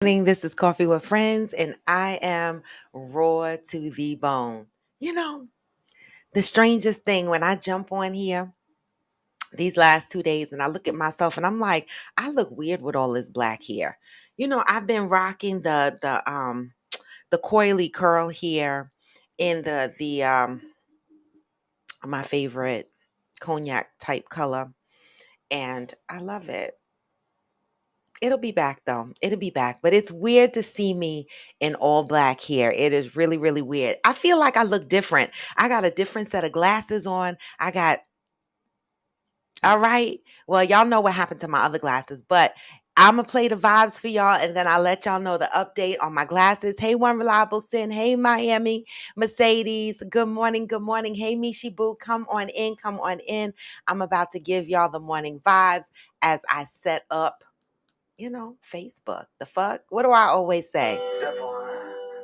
Morning. This is Coffee with Friends, and I am raw to the bone. You know, the strangest thing when I jump on here these last 2 days and I look at myself and I'm like, I look weird with all this black hair. I've been rocking the coily curl hair in the my favorite cognac type color, and I love it. It'll be back though. It'll be back. But it's weird to see me in all black hair. It is really, really weird. I feel like I look different. I got a different set of glasses on. All right. Well, y'all know what happened to my other glasses, but I'm going to play the vibes for y'all and then I'll let y'all know the update on my glasses. Hey, One Reliable Sin. Hey, Miami, Mercedes. Good morning. Good morning. Hey, Mishi Boo. Come on in. Come on in. I'm about to give y'all the morning vibes as I set up Facebook. The fuck? What do I always say? Step one,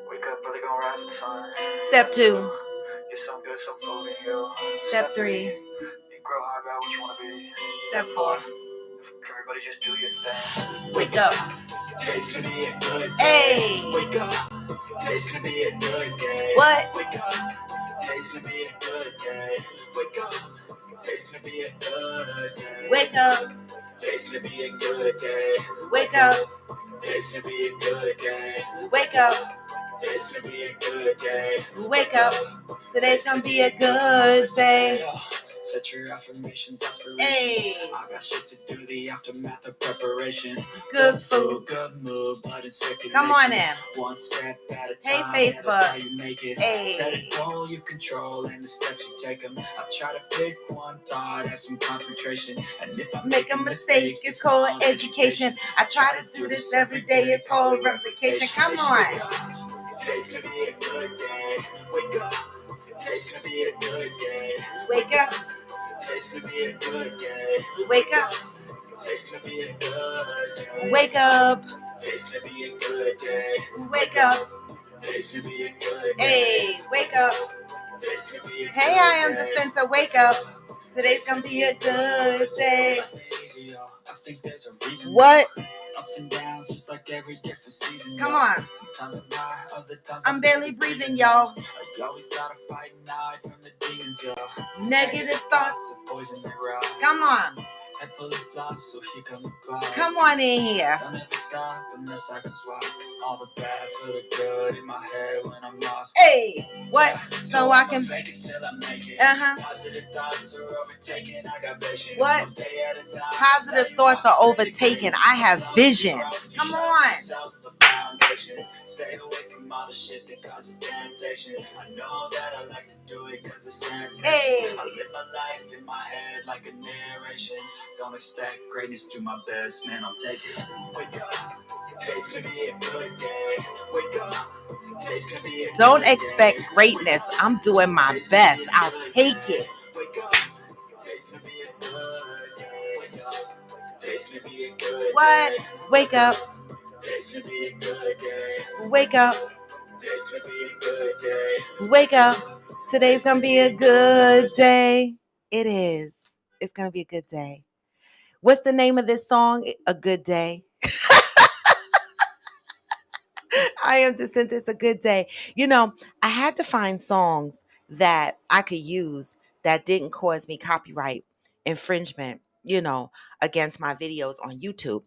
wake up, really gonna rise with the sun. Step two, you're so good, so moving you. Step three, you grow high, got what you wanna be. Step four, everybody just do your thing. Wake up. Today's gonna be a good day. Hey. Wake up. Today's gonna be a good day. What? Wake up. Today's gonna be a good day. Wake up. Today's gonna be a good day. Wake up. Today's gonna be a good day. Wake up. Today's gonna be a good day. Wake up. Today's gonna be a good day. Wake up. Today's gonna be a good day. Set your affirmations, aspirations. Hey. I got shit to do, the aftermath of preparation. Good food, good mood, blood and circulation. Come on in. One step at a time. Hey, Facebook. That's how you make it. Hey. Set a goal you control and the steps you take them. I try to pick one thought, have some concentration. And if I make a mistake, it's called education. I try to do this every day, it's called replication. Come on. Today's gonna be a good day. Wake up. Today's gonna be a good day. Wake up. Today's gonna be a good day. Wake up. Today's gonna be a good day. Wake up. Today's gonna be a good day. Wake up. Today's gonna be a good day. Hey, wake up. Today's gonna be a good day. Hey, I am the center. Wake up. Today's gonna be a good day. What? Ups and downs, just like every different season. Come on. Sometimes I'm high, other times I'm barely breathing, y'all. You always gotta fight and hide from the demons, y'all. Negative thoughts, poison the rock. Come on. Head full of flaws, so here come the fire. Come on in here. Don't ever stop unless I can swap all the bad for the good in my head when I'm lost. Hey, what? Yeah, so I can fake it till I make it. Positive thoughts are overtaken. I got vision. What? Positive thoughts are overtaken. I have vision. Come on. Stay away from all the shit that causes temptation. I know that I like to do it because it's sensation. Hey. I live my life in my head like a narration. Don't expect greatness, do my best, man, I'll take it. Wake up. Today's gonna be a good day. Wake up. Today's gonna be a good Don't expect day. Greatness. I'm doing my best. I'll take it. Wake up. Today's gonna be a good day. Wake up. Today's gonna be a good day. What? Wake up. Today's gonna be a good day. Wake up. Today's gonna be a good day. Wake up. Today's gonna be a good day. It is. It's gonna be a good day. What's the name of this song? A Good Day. I am the sentence, a good day. I had to find songs that I could use that didn't cause me copyright infringement, against my videos on YouTube.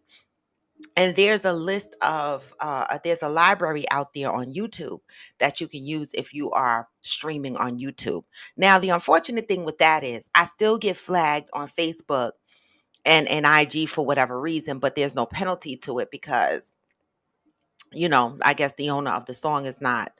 And there's a list of, there's a library out there on YouTube that you can use if you are streaming on YouTube. Now, the unfortunate thing with that is I still get flagged on Facebook and IG for whatever reason, but there's no penalty to it because, I guess the owner of the song is not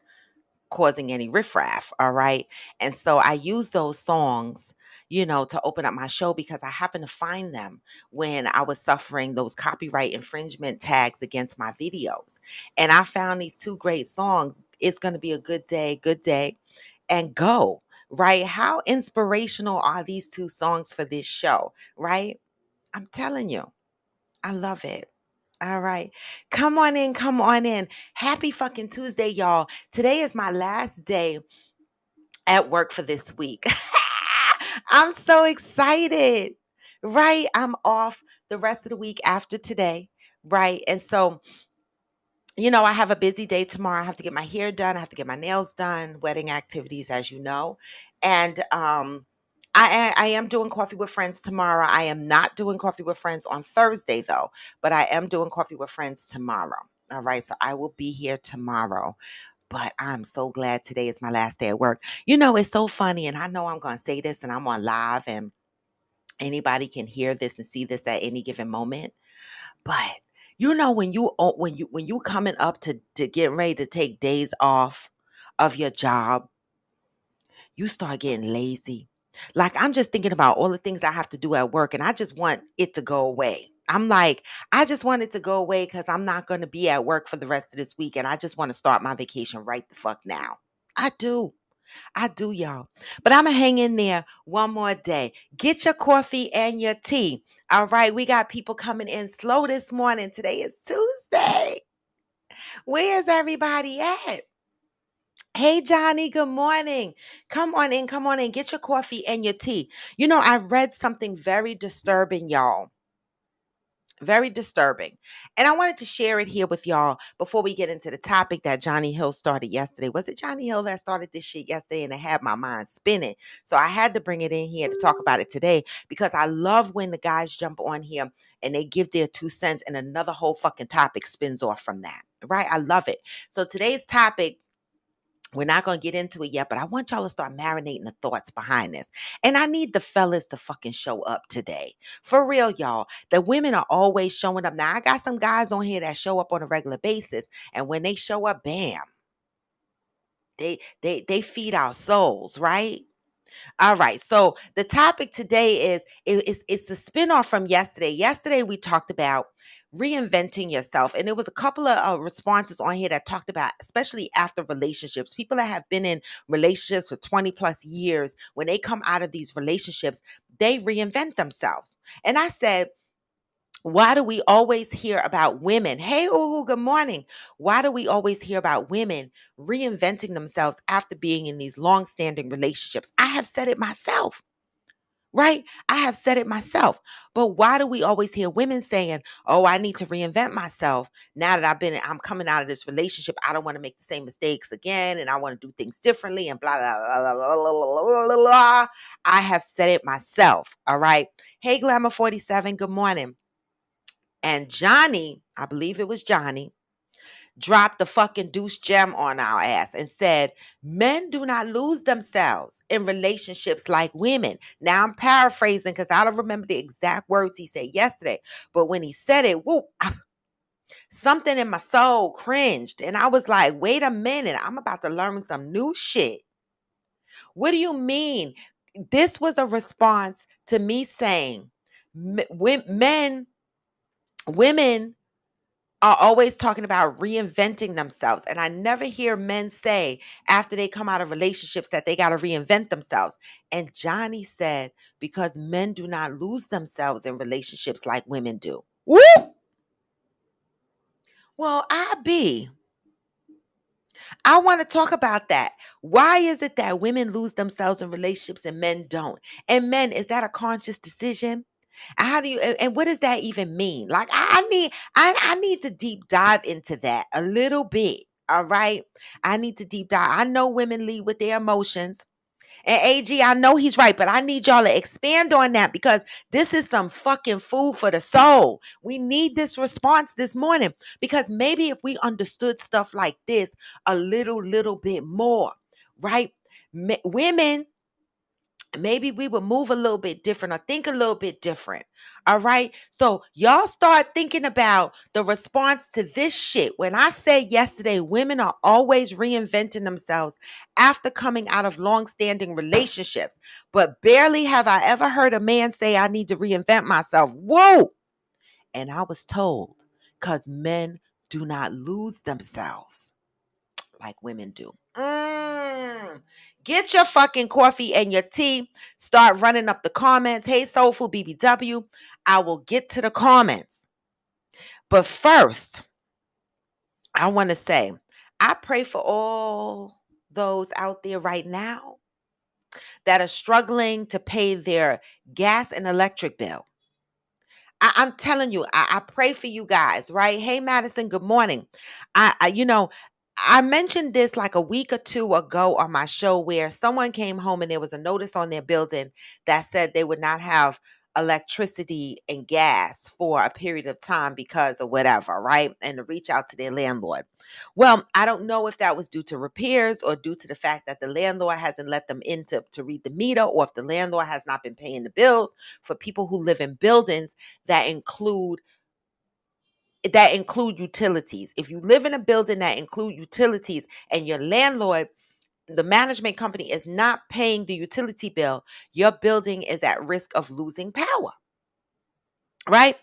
causing any riffraff. All right. And so I use those songs, to open up my show because I happened to find them when I was suffering those copyright infringement tags against my videos. And I found these two great songs. It's going to be a good day, and Go. Right. How inspirational are these two songs for this show? Right. I'm telling you, I love it. All right. Come on in. Come on in. Happy fucking Tuesday, y'all. Today is my last day at work for this week. I'm so excited. Right. I'm off the rest of the week after today. Right. And so I have a busy day tomorrow. I have to get my hair done. I have to get my nails done, wedding activities, as you know. And I am doing coffee with friends tomorrow. I am not doing coffee with friends on Thursday, though, but I am doing coffee with friends tomorrow. All right. So I will be here tomorrow. But I'm so glad today is my last day at work. It's so funny. And I know I'm going to say this and I'm on live and anybody can hear this and see this at any given moment. But when you coming up to getting ready to take days off of your job, you start getting lazy. Like I'm just thinking about all the things I have to do at work and I just want it to go away. I'm like, I just want it to go away because I'm not going to be at work for the rest of this week and I just want to start my vacation right the fuck now. I do. I do, y'all. But I'm going to hang in there one more day. Get your coffee and your tea. All right. We got people coming in slow this morning. Today is Tuesday. Where's everybody at? Hey, Johnny, good morning. Come on in. Come on in. Get your coffee and your tea. I read something very disturbing, y'all. Very disturbing. And I wanted to share it here with y'all before we get into the topic that Johnny Hill started yesterday. Was it Johnny Hill that started this shit yesterday and it had my mind spinning? So I had to bring it in here to talk about it today because I love when the guys jump on here and they give their 2 cents and another whole fucking topic spins off from that. Right? I love it. So today's topic, we're not going to get into it yet, but I want y'all to start marinating the thoughts behind this. And I need the fellas to fucking show up today. For real, y'all. The women are always showing up. Now, I got some guys on here that show up on a regular basis. And when they show up, bam, they feed our souls, right? All right. So the topic today it's a spinoff from yesterday. Yesterday we talked about reinventing yourself, and there was a couple of responses on here that talked about, especially after relationships, people that have been in relationships for 20 plus years. When they come out of these relationships, they reinvent themselves. And I said, why do we always hear about women? Hey, ooh, good morning. Why do we always hear about women reinventing themselves after being in these long-standing relationships? I have said it myself, right? I have said it myself. But why do we always hear women saying, "Oh, I need to reinvent myself now that I'm coming out of this relationship. I don't want to make the same mistakes again, and I want to do things differently." And blah blah blah blah blah blah blah blah. Blah. I have said it myself. All right. Hey, Glamour 47. Good morning. And Johnny, I believe it was Johnny, dropped the fucking deuce gem on our ass and said, men do not lose themselves in relationships like women. Now I'm paraphrasing because I don't remember the exact words he said yesterday. But when he said it, something in my soul cringed. And I was like, wait a minute, I'm about to learn some new shit. What do you mean? This was a response to me saying, women are always talking about reinventing themselves. And I never hear men say after they come out of relationships that they got to reinvent themselves. And Johnny said, because men do not lose themselves in relationships like women do. Woo! Well, I want to talk about that. Why is it that women lose themselves in relationships and men don't? And men, is that a conscious decision? How do you and what does that even mean? Like I need to deep dive into that a little bit. All right. I need to deep dive. I know women lead with their emotions. And AG, I know he's right, but I need y'all to expand on that because this is some fucking food for the soul. We need this response this morning because maybe if we understood stuff like this a little bit more, right? Women, maybe we would move a little bit different or think a little bit different. All right. So y'all start thinking about the response to this shit. When I said yesterday, women are always reinventing themselves after coming out of long-standing relationships. But barely have I ever heard a man say, I need to reinvent myself. Whoa. And I was told, because men do not lose themselves like women do. Get your fucking coffee and your tea. Start running up the comments. Hey, Soulful BBW. I will get to the comments. But first, I want to say, I pray for all those out there right now that are struggling to pay their gas and electric bill. I'm telling you, I pray for you guys, right? Hey, Madison, good morning. I mentioned this like a week or two ago on my show where someone came home and there was a notice on their building that said they would not have electricity and gas for a period of time because of whatever, right? And to reach out to their landlord. Well, I don't know if that was due to repairs or due to the fact that the landlord hasn't let them in to read the meter, or if the landlord has not been paying the bills for people who live in buildings that include utilities. If you live in a building that include utilities and your landlord, the management company is not paying the utility bill, your building is at risk of losing power, right?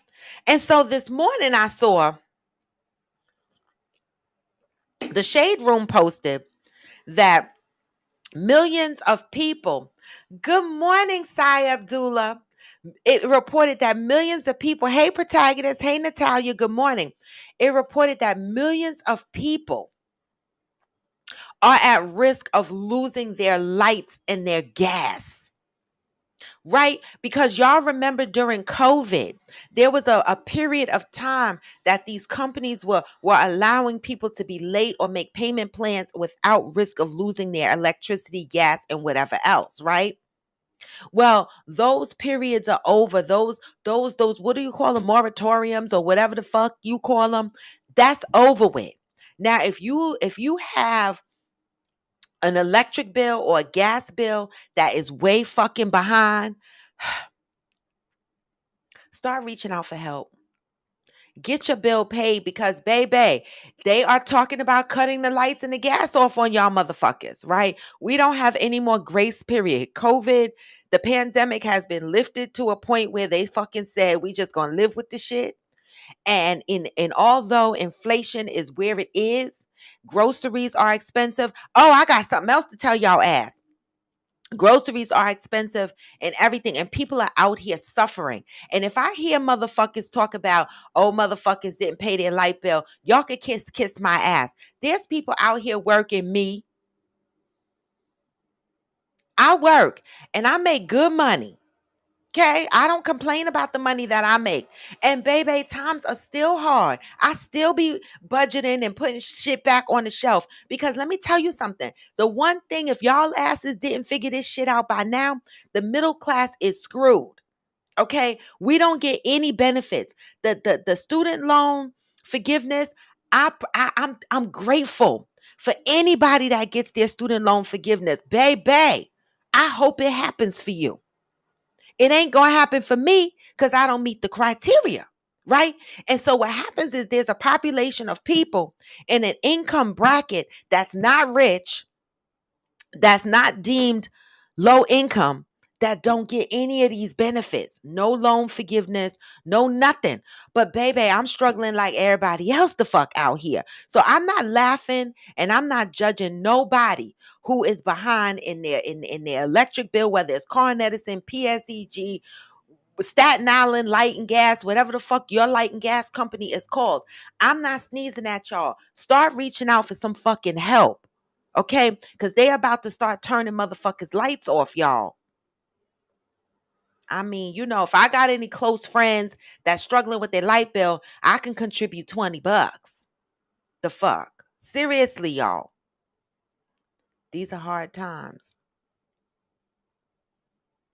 And so this morning I saw the Shade Room posted that millions of people, good morning, Sai Abdullah. It reported that millions of people, hey, protagonist, hey, Natalia, good morning. It reported that millions of people are at risk of losing their lights and their gas. Right? Because y'all remember during COVID, there was a period of time that these companies were allowing people to be late or make payment plans without risk of losing their electricity, gas, and whatever else, right? Well, those periods are over. Those what do you call them? Moratoriums or whatever the fuck you call them. That's over with. Now, if you have an electric bill or a gas bill that is way fucking behind, start reaching out for help. Get your bill paid because, baby, they are talking about cutting the lights and the gas off on y'all motherfuckers, right? We don't have any more grace period. COVID, the pandemic has been lifted to a point where they fucking said we just gonna live with the shit. And although inflation is where it is, groceries are expensive. Oh, I got something else to tell y'all ass. Groceries are expensive and everything, and people are out here suffering. And if I hear motherfuckers talk about, oh, motherfuckers didn't pay their light bill, y'all could kiss my ass. There's people out here working me. I work and I make good money. Okay, I don't complain about the money that I make. And baby, times are still hard. I still be budgeting and putting shit back on the shelf because let me tell you something. The one thing, if y'all asses didn't figure this shit out by now, the middle class is screwed. Okay, we don't get any benefits. The student loan forgiveness. I'm grateful for anybody that gets their student loan forgiveness, baby. I hope it happens for you. It ain't going to happen for me because I don't meet the criteria, right? And so what happens is there's a population of people in an income bracket that's not rich, that's not deemed low income, that don't get any of these benefits. No loan forgiveness, no nothing. But baby, I'm struggling like everybody else the fuck out here. So I'm not laughing and I'm not judging nobody who is behind in their electric bill, whether it's Con Edison, PSEG, Staten Island Light and Gas, whatever the fuck your light and gas company is called. I'm not sneezing at y'all. Start reaching out for some fucking help. Okay? Because they about to start turning motherfuckers' lights off, y'all. I mean, if I got any close friends that's struggling with their light bill, I can contribute $20. The fuck? Seriously, y'all. These are hard times.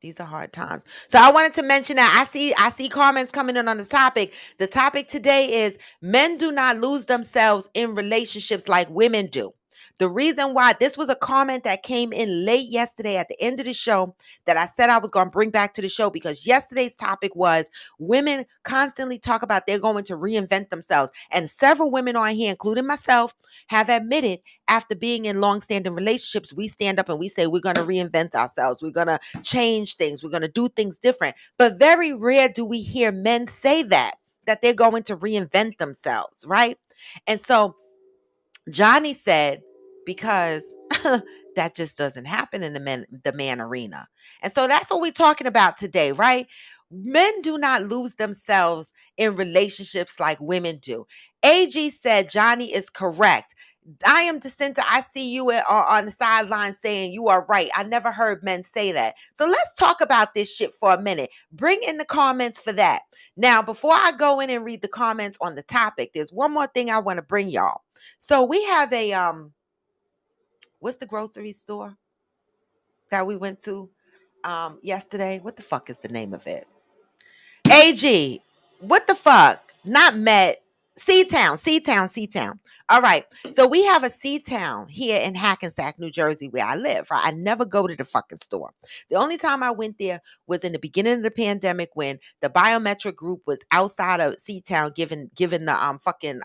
These are hard times. So I wanted to mention that I see comments coming in on the topic. The topic today is men do not lose themselves in relationships like women do. The reason why this was a comment that came in late yesterday at the end of the show that I said I was going to bring back to the show because yesterday's topic was women constantly talk about they're going to reinvent themselves. And several women on here, including myself, have admitted after being in long-standing relationships, we stand up and we say we're going to reinvent ourselves. We're going to change things. We're going to do things different. But very rare do we hear men say that they're going to reinvent themselves, right? And so Johnny said, because that just doesn't happen in the man arena. And so that's what we're talking about today, right? Men do not lose themselves in relationships like women do. AG said Johnny is correct. I am Jacinta. I see you on the sideline saying you are right. I never heard men say that. So let's talk about this shit for a minute. Bring in the comments for that. Now, before I go in and read the comments on the topic, there's one more thing I want to bring y'all. So we have a what's the grocery store that we went to yesterday? What the fuck is the name of it? AG. What the fuck? Not Met. C-Town, C-Town, C-Town. All right. So we have a C-Town here in Hackensack, New Jersey, where I live. Right? I never go to the fucking store. The only time I went there was in the beginning of the pandemic when the biometric group was outside of C-Town giving the fucking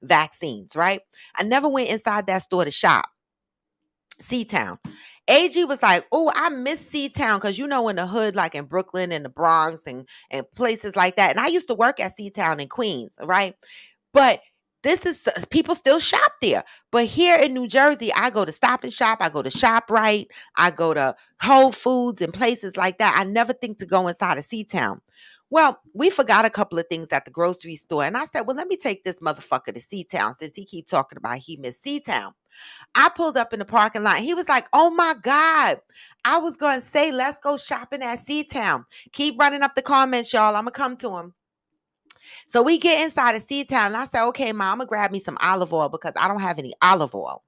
vaccines, right? I never went inside that store to shop. C-Town. AG was like, oh, I miss C-Town because you know in the hood, like in Brooklyn and the Bronx and places like that. And I used to work at C-Town in Queens, right? But this is people still shop there. But here in New Jersey, I go to Stop and Shop, I go to ShopRite, I go to Whole Foods and places like that. I never think to go inside of C-Town. Well, we forgot a couple of things at the grocery store. And I said, well, let me take this motherfucker to C-Town since he keep talking about he missed C-Town. I pulled up in the parking lot. He was like, oh my God. I was going to say, let's go shopping at C-Town. Keep running up the comments, y'all. I'm going to come to him. So we get inside of C-Town and I said, okay, Ma, I'm going to grab me some olive oil because I don't have any olive oil.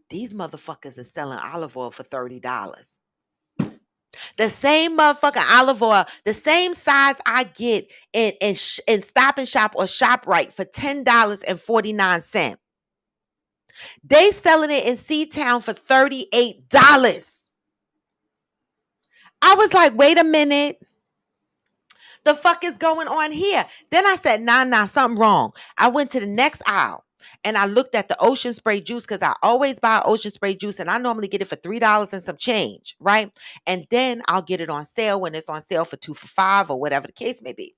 These motherfuckers are selling olive oil for $30. The same motherfucking olive oil, the same size I get in Stop and Shop or ShopRite for $10.49. They selling it in C-Town for $38. I was like, wait a minute. The fuck is going on here? Then I said, nah, something wrong. I went to the next aisle and I looked at the Ocean Spray juice because I always buy Ocean Spray juice and I normally get it for $3 and some change, right? And then I'll get it on sale when it's on sale for 2 for $5 or whatever the case may be.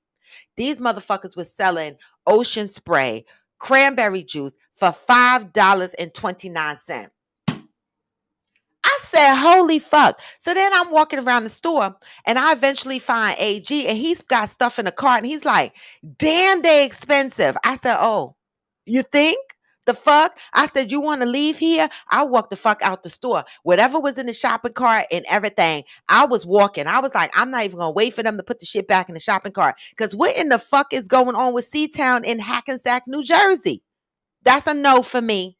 These motherfuckers were selling Ocean Spray cranberry juice for $5.29. I said, holy fuck. So then I'm walking around the store and I eventually find AG and he's got stuff in the cart and he's like, damn, they expensive. I said, oh, you think? The fuck? I said, you want to leave here? I walked the fuck out the store. Whatever was in the shopping cart and everything, I was walking. I was like, I'm not even going to wait for them to put the shit back in the shopping cart. Because what in the fuck is going on with C-Town in Hackensack, New Jersey? That's a no for me.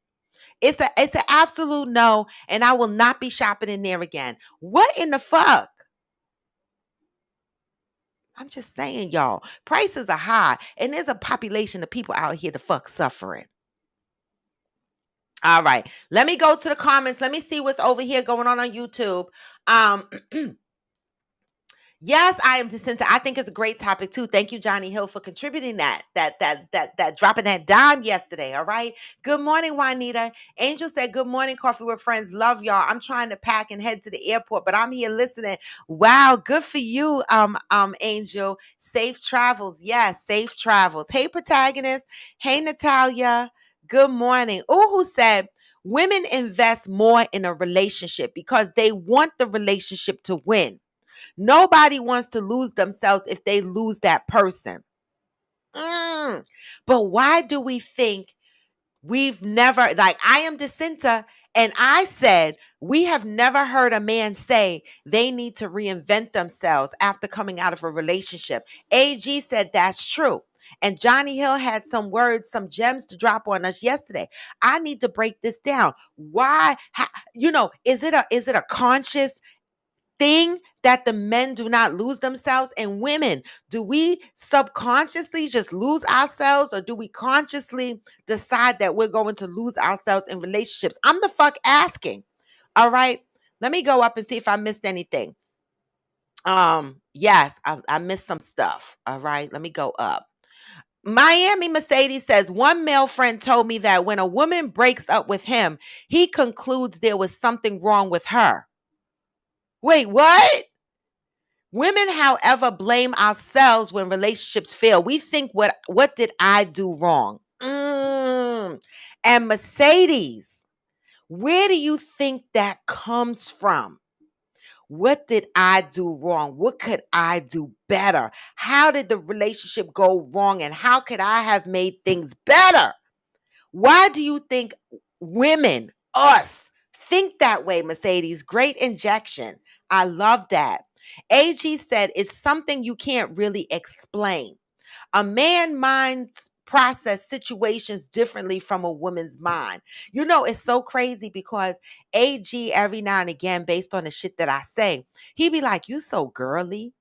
It's an absolute no, and I will not be shopping in there again. What in the fuck? I'm just saying, y'all. Prices are high, and there's a population of people out here the fuck suffering. All right. Let me go to the comments. Let me see what's over here going on YouTube. Yes, I am Jacinta. I think it's a great topic too. Thank you, Johnny Hill, for contributing that dropping that dime yesterday. All right. Good morning, Juanita. Angel said, good morning, Coffee with Friends. Love y'all. I'm trying to pack and head to the airport, but I'm here listening. Wow, good for you, Angel. Safe travels. Yes, safe travels. Hey, protagonist. Hey, Natalia. Good morning. Oh, who said women invest more in a relationship because they want the relationship to win. Nobody wants to lose themselves if they lose that person. But why do we think we've never, like I am Jacinta, and I said, we have never heard a man say they need to reinvent themselves after coming out of a relationship. AG said that's true. And Johnny Hill had some words, some gems to drop on us yesterday. I need to break this down. Why, is it a conscious thing that the men do not lose themselves? And women, do we subconsciously just lose ourselves, or do we consciously decide that we're going to lose ourselves in relationships? I'm the fuck asking. All right. Let me go up and see if I missed anything. Yes, I missed some stuff. All right. Let me go up. Miami Mercedes says, one male friend told me that when a woman breaks up with him, he concludes there was something wrong with her. Wait, what? Women, however, blame ourselves when relationships fail. We think, what did I do wrong? And Mercedes, where do you think that comes from? What did I do wrong? What could I do better? How did the relationship go wrong? And how could I have made things better? Why do you think women, us, think that way, Mercedes? Great injection. I love that. AG said it's something you can't really explain. A man minds process situations differently from a woman's mind. You know, it's so crazy because AG every now and again, based on the shit that I say, he be like, "You so girly."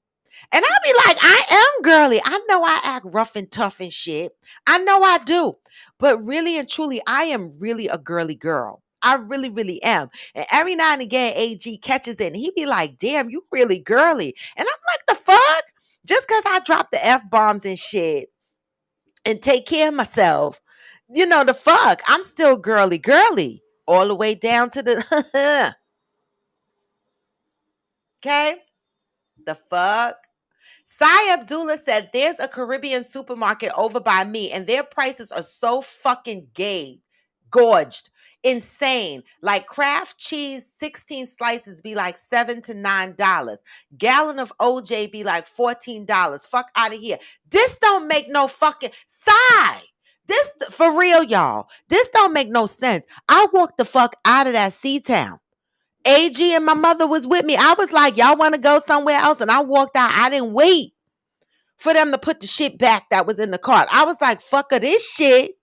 And I be like, I am girly. I know I act rough and tough and shit. I know I do. But really and truly, I am really a girly girl. I really, really am. And every now and again, AG catches it and he be like, "Damn, you really girly." And I'm like, the fuck? Just because I drop the F bombs and shit and take care of myself, you know, the fuck? I'm still girly, girly. All the way down to the, okay? The fuck? Sai Abdullah said, "There's a Caribbean supermarket over by me, and their prices are so fucking gorged, insane. Like Kraft cheese, 16 slices be like $7 to $9. Gallon of OJ be like $14. Fuck out of here. This don't make no fucking Sai. This for real, y'all. This don't make no sense. I walked the fuck out of that C-Town. AG and my mother was with me. I was like, y'all want to go somewhere else? And I walked out. I didn't wait for them to put the shit back that was in the cart. I was like, fuck this shit.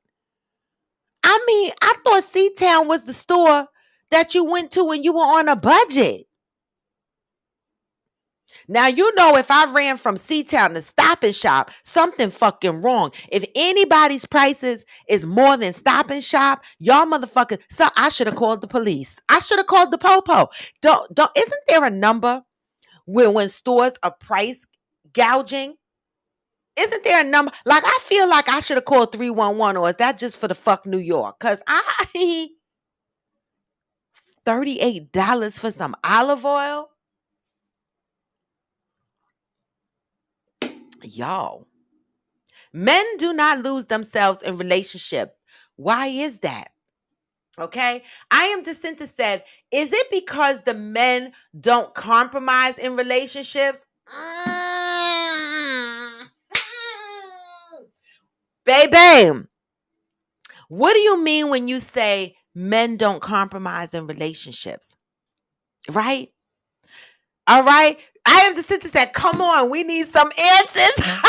I mean, I thought C-Town was the store that you went to when you were on a budget. Now, you know, if I ran from C-Town to Stop and Shop, something fucking wrong. If anybody's prices is more than Stop and Shop, y'all motherfuckers, so I should have called the police. I should have called the popo. Isn't there a number when stores are price gouging? Isn't there a number? Like, I feel like I should have called 311, or is that just for the fuck New York? Because $38 for some olive oil? Y'all. Men do not lose themselves in relationship. Why is that? Okay. I Am Jacinta said, "Is it because the men don't compromise in relationships?" Baby, what do you mean when you say men don't compromise in relationships? Right? All right. I Am Jacinta said, "Come on, we need some answers."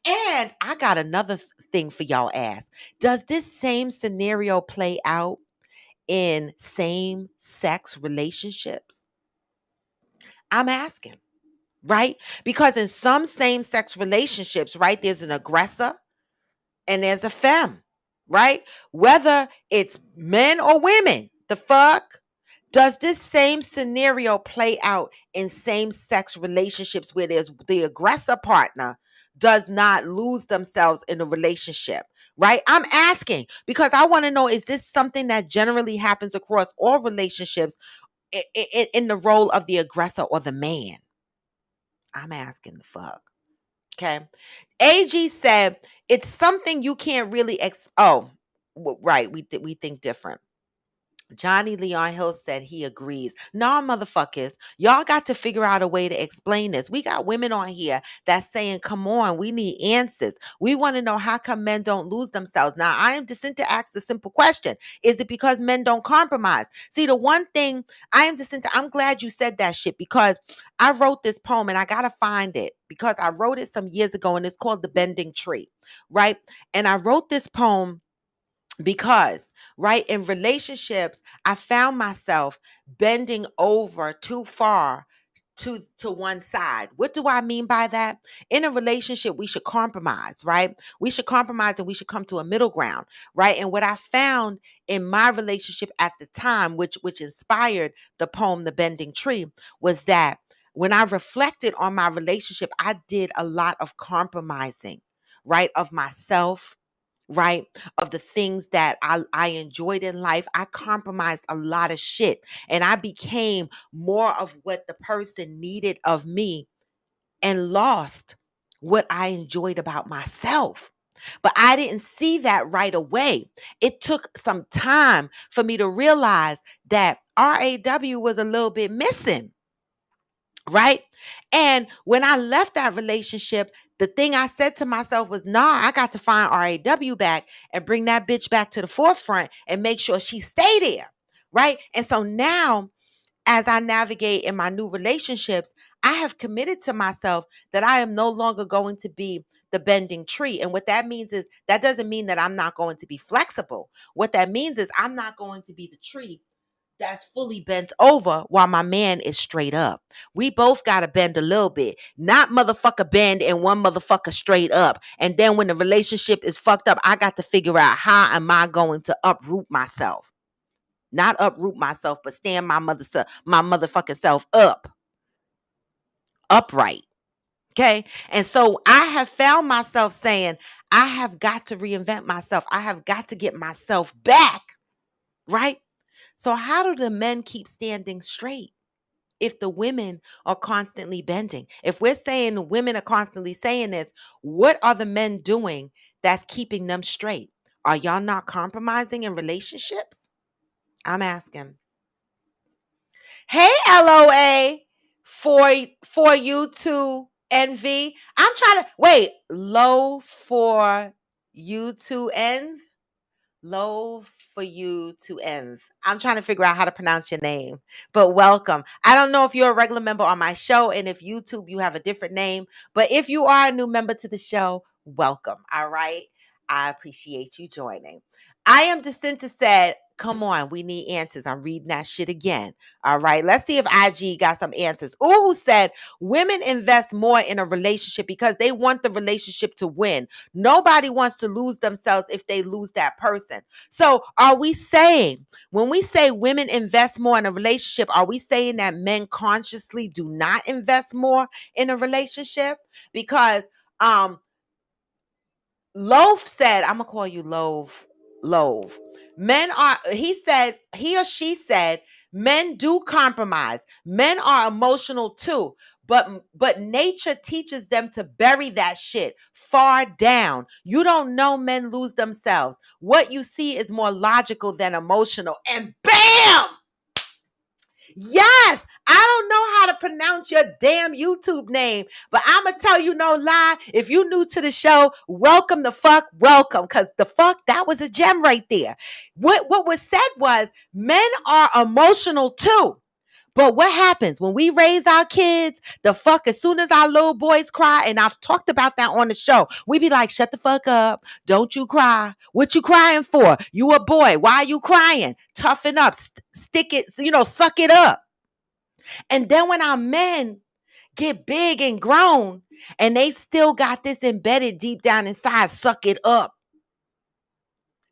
And I got another thing for y'all ask. Does this same scenario play out in same sex relationships? I'm asking, right? Because in some same sex relationships, right, there's an aggressor and there's a femme, right? Whether it's men or women, the fuck? Does this same scenario play out in same sex relationships where there's the aggressor partner does not lose themselves in a relationship? Right? I'm asking because I want to know, is this something that generally happens across all relationships in the role of the aggressor or the man? I'm asking the fuck. Okay. AG said it's something you can't really right. We think different. Johnny Leon Hill said he agrees. Nah, motherfuckers, y'all got to figure out a way to explain this. We got women on here that's saying, come on, we need answers. We want to know how come men don't lose themselves. Now, I Am Jacinta asked a simple question. Is it because men don't compromise? See, the one thing, I Am Jacinta, I'm glad you said that shit because I wrote this poem and I got to find it because I wrote it some years ago and it's called The Bending Tree, right? And I wrote this poem because, right, in relationships, I found myself bending over too far to one side. What do I mean by that? In a relationship, we should compromise, right? We should compromise and we should come to a middle ground, right? And what I found in my relationship at the time, which inspired the poem The Bending Tree, was that when I reflected on my relationship, I did a lot of compromising, right? Of myself, right? Of the things that I enjoyed in life. I compromised a lot of shit and I became more of what the person needed of me and lost what I enjoyed about myself. But I didn't see that right away. It took some time for me to realize that RAW was a little bit missing. Right. And when I left that relationship, the thing I said to myself was, nah, I got to find RAW back and bring that bitch back to the forefront and make sure she stay there. Right. And so now as I navigate in my new relationships, I have committed to myself that I am no longer going to be the bending tree. And what that means is that doesn't mean that I'm not going to be flexible. What that means is I'm not going to be the tree that's fully bent over while my man is straight up. We both got to bend a little bit, not motherfucker bend and one motherfucker straight up. And then when the relationship is fucked up, I got to figure out how am I going to uproot myself. Not uproot myself, but stand my motherfucking self up, upright. Okay. And so I have found myself saying, I have got to reinvent myself. I have got to get myself back. Right. So how do the men keep standing straight if the women are constantly bending? If we're saying women are constantly saying this, what are the men doing that's keeping them straight? Are y'all not compromising in relationships? I'm asking. Hey, LOA, for you to envy. I'm trying to wait. Low for you to envy. Low for you to end. I'm trying to figure out how to pronounce your name, but welcome. I don't know if you're a regular member on my show and if YouTube you have a different name, but if you are a new member to the show, welcome. All right. I appreciate you joining. I am Jacinta said, come on, we need answers. I'm reading that shit again. All right. Let's see if IG got some answers. Ooh said women invest more in a relationship because they want the relationship to win. Nobody wants to lose themselves if they lose that person. So are we saying, when we say women invest more in a relationship, are we saying that men consciously do not invest more in a relationship? Because Loaf said, I'm gonna call you Loaf. Men are, he or she said, men do compromise. Men are emotional too. But nature teaches them to bury that shit far down. You don't know men lose themselves. What you see is more logical than emotional. And bam! Yes, I don't know how to pronounce your damn YouTube name, but I'm going to tell you no lie. If you new to the show, welcome the fuck, welcome. Because the fuck, that was a gem right there. What was said was men are emotional too. But what happens when we raise our kids? The fuck, as soon as our little boys cry, and I've talked about that on the show, we be like, shut the fuck up. Don't you cry. What you crying for? You a boy. Why are you crying? Toughen up. Stick it, suck it up. And then when our men get big and grown and they still got this embedded deep down inside, suck it up.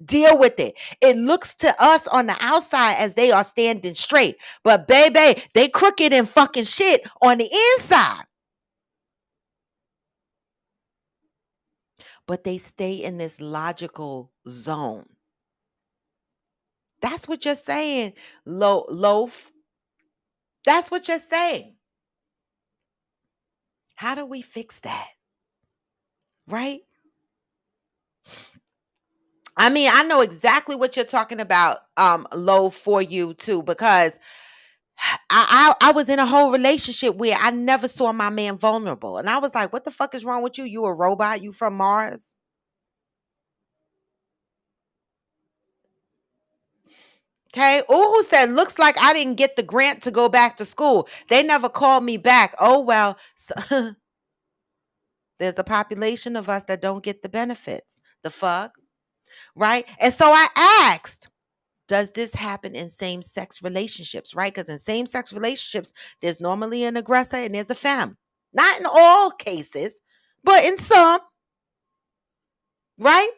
Deal with it. It looks to us on the outside as they are standing straight. But baby, they crooked and fucking shit on the inside. But they stay in this logical zone. That's what you're saying, Loaf. That's what you're saying. How do we fix that? Right? I mean, I know exactly what you're talking about, Low, for you too, because I was in a whole relationship where I never saw my man vulnerable. And I was like, what the fuck is wrong with you? You a robot? You from Mars? Okay. Uhu said, looks like I didn't get the grant to go back to school. They never called me back. Oh, well, so there's a population of us that don't get the benefits. The fuck? Right? And so I asked, does this happen in same-sex relationships, right? Because in same-sex relationships, there's normally an aggressor and there's a femme. Not in all cases, but in some, right?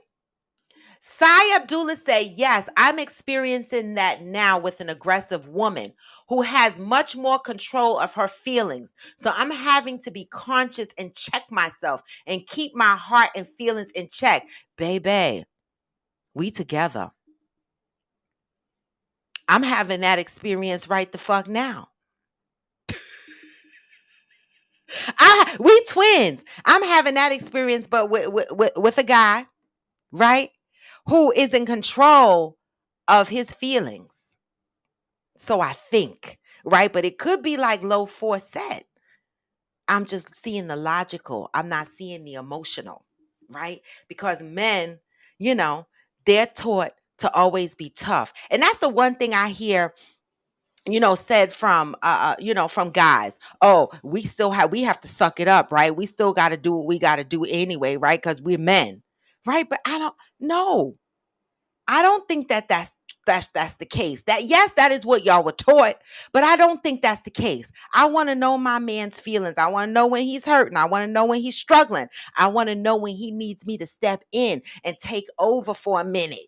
Sai Abdullah said, yes, I'm experiencing that now with an aggressive woman who has much more control of her feelings. So I'm having to be conscious and check myself and keep my heart and feelings in check. Baby, we together. I'm having that experience right the fuck now. We twins. I'm having that experience, but with a guy, right, who is in control of his feelings. So I think, right? But it could be like Low 4 said. I'm just seeing the logical. I'm not seeing the emotional, right? Because men, they're taught to always be tough. And that's the one thing I hear said from from guys. Oh, we have to suck it up, right? We still got to do what we got to do anyway, right? Cuz we're men. Right? But I don't know. I don't think that that's the case. That yes, that is what y'all were taught, but I don't think that's the case. I want to know my man's feelings. I want to know when he's hurting. I want to know when he's struggling. I want to know when he needs me to step in and take over for a minute.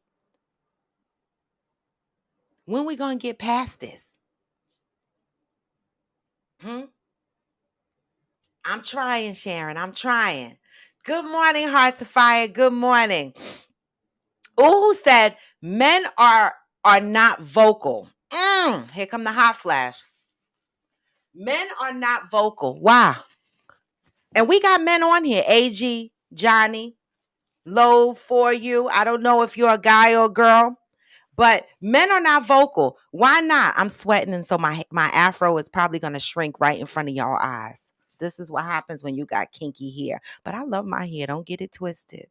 When we going to get past this? Hmm? I'm trying, Sharon. I'm trying. Good morning, Hearts of Fire. Good morning. Who said men are not vocal? Here come the hot flash. Men are not vocal. Why? And we got men on here. AG, Johnny, Low for you. I don't know if you're a guy or a girl, but men are not vocal. Why not? I'm sweating, and so my afro is probably gonna shrink right in front of y'all eyes. This is what happens when you got kinky hair. But I love my hair. Don't get it twisted.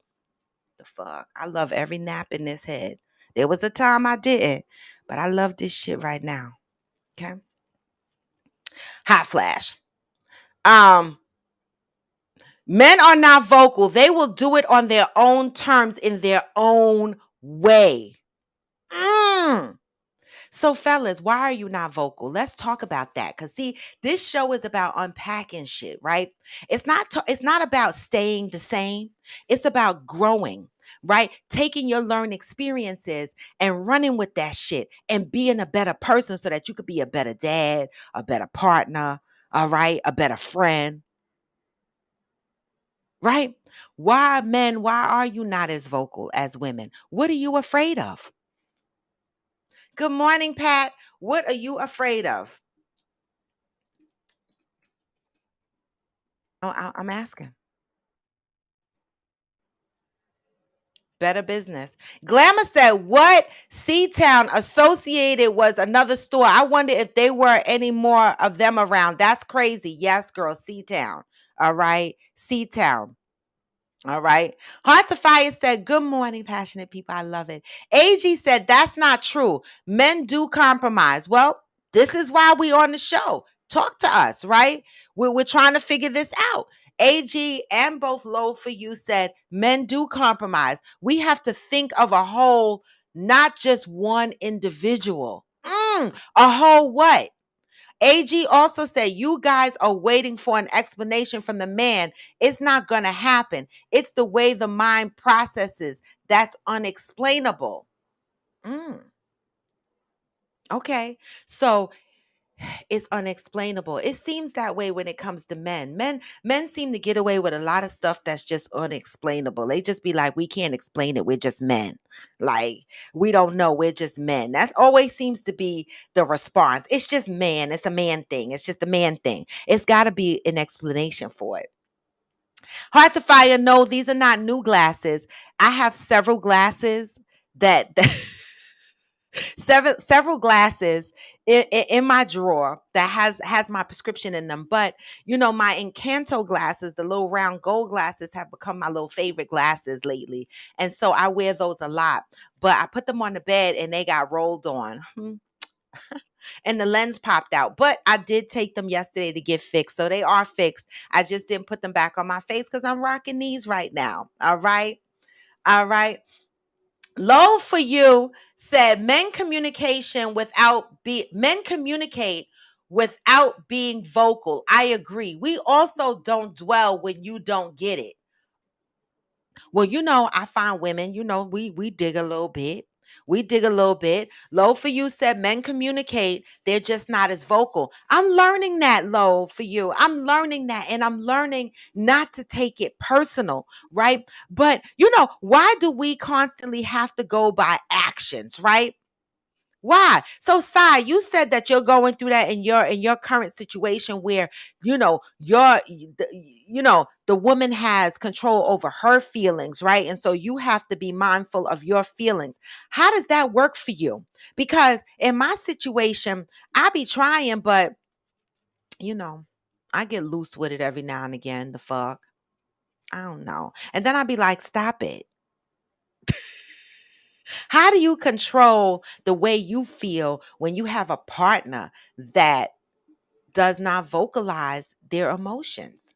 The fuck? I love every nap in this head. There was a time I didn't, but I love this shit right now. Okay. Hot flash. Um, Men are not vocal. They will do it on their own terms in their own way. Mm. So, fellas, why are you not vocal? Let's talk about that. Cause see, this show is about unpacking shit, right? It's not about staying the same. It's about growing, right? Taking your learned experiences and running with that shit and being a better person so that you could be a better dad, a better partner, all right, a better friend, right? Why are you not as vocal as women? What are you afraid of? Good morning, Pat. What are you afraid of? Oh, I'm asking. Better business. Glamour said, what C-Town associated was another store. I wonder if there were any more of them around. That's crazy. Yes, girl, C-Town. All right. C-Town. All right. Hearts of Fire said, good morning, passionate people. I love it. AG said, that's not true. Men do compromise. Well, this is why we on the show. Talk to us, right? We're trying to figure this out. AG and both Low for You said, men do compromise. We have to think of a whole, not just one individual. A whole what? AG also said, you guys are waiting for an explanation from the man. It's not going to happen. It's the way the mind processes that's unexplainable. Mm, okay. So it's unexplainable. It seems that way when it comes to men. Men seem to get away with a lot of stuff that's just unexplainable. They just be like, we can't explain it. We're just men. Like, we don't know. We're just men. That always seems to be the response. It's just man. It's a man thing. It's just a man thing. It's got to be an explanation for it. Hearts of Fire, no, these are not new glasses. I have several glasses that several glasses in my drawer that has my prescription in them. But my Encanto glasses, the little round gold glasses, have become my little favorite glasses lately, and so I wear those a lot. But I put them on the bed and they got rolled on. And the lens popped out. But I did take them yesterday to get fixed. So they are fixed. I just didn't put them back on my face because I'm rocking these right now. All right. All right. Low for You said men communicate without being vocal. I agree. We also don't dwell when you don't get it. Well, I find women, we dig a little bit. We dig a little bit. Low for You said men communicate, they're just not as vocal. I'm learning that, Low for You. I'm learning that, and I'm learning not to take it personal, right? But why do we constantly have to go by actions, right? Why? So, Sai, you said that you're going through that in your current situation where the woman has control over her feelings, right? And so you have to be mindful of your feelings. How does that work for you? Because in my situation, I be trying, but you know, I get loose with it every now and again. The fuck, I don't know, and then I be like, stop it. How do you control the way you feel when you have a partner that does not vocalize their emotions?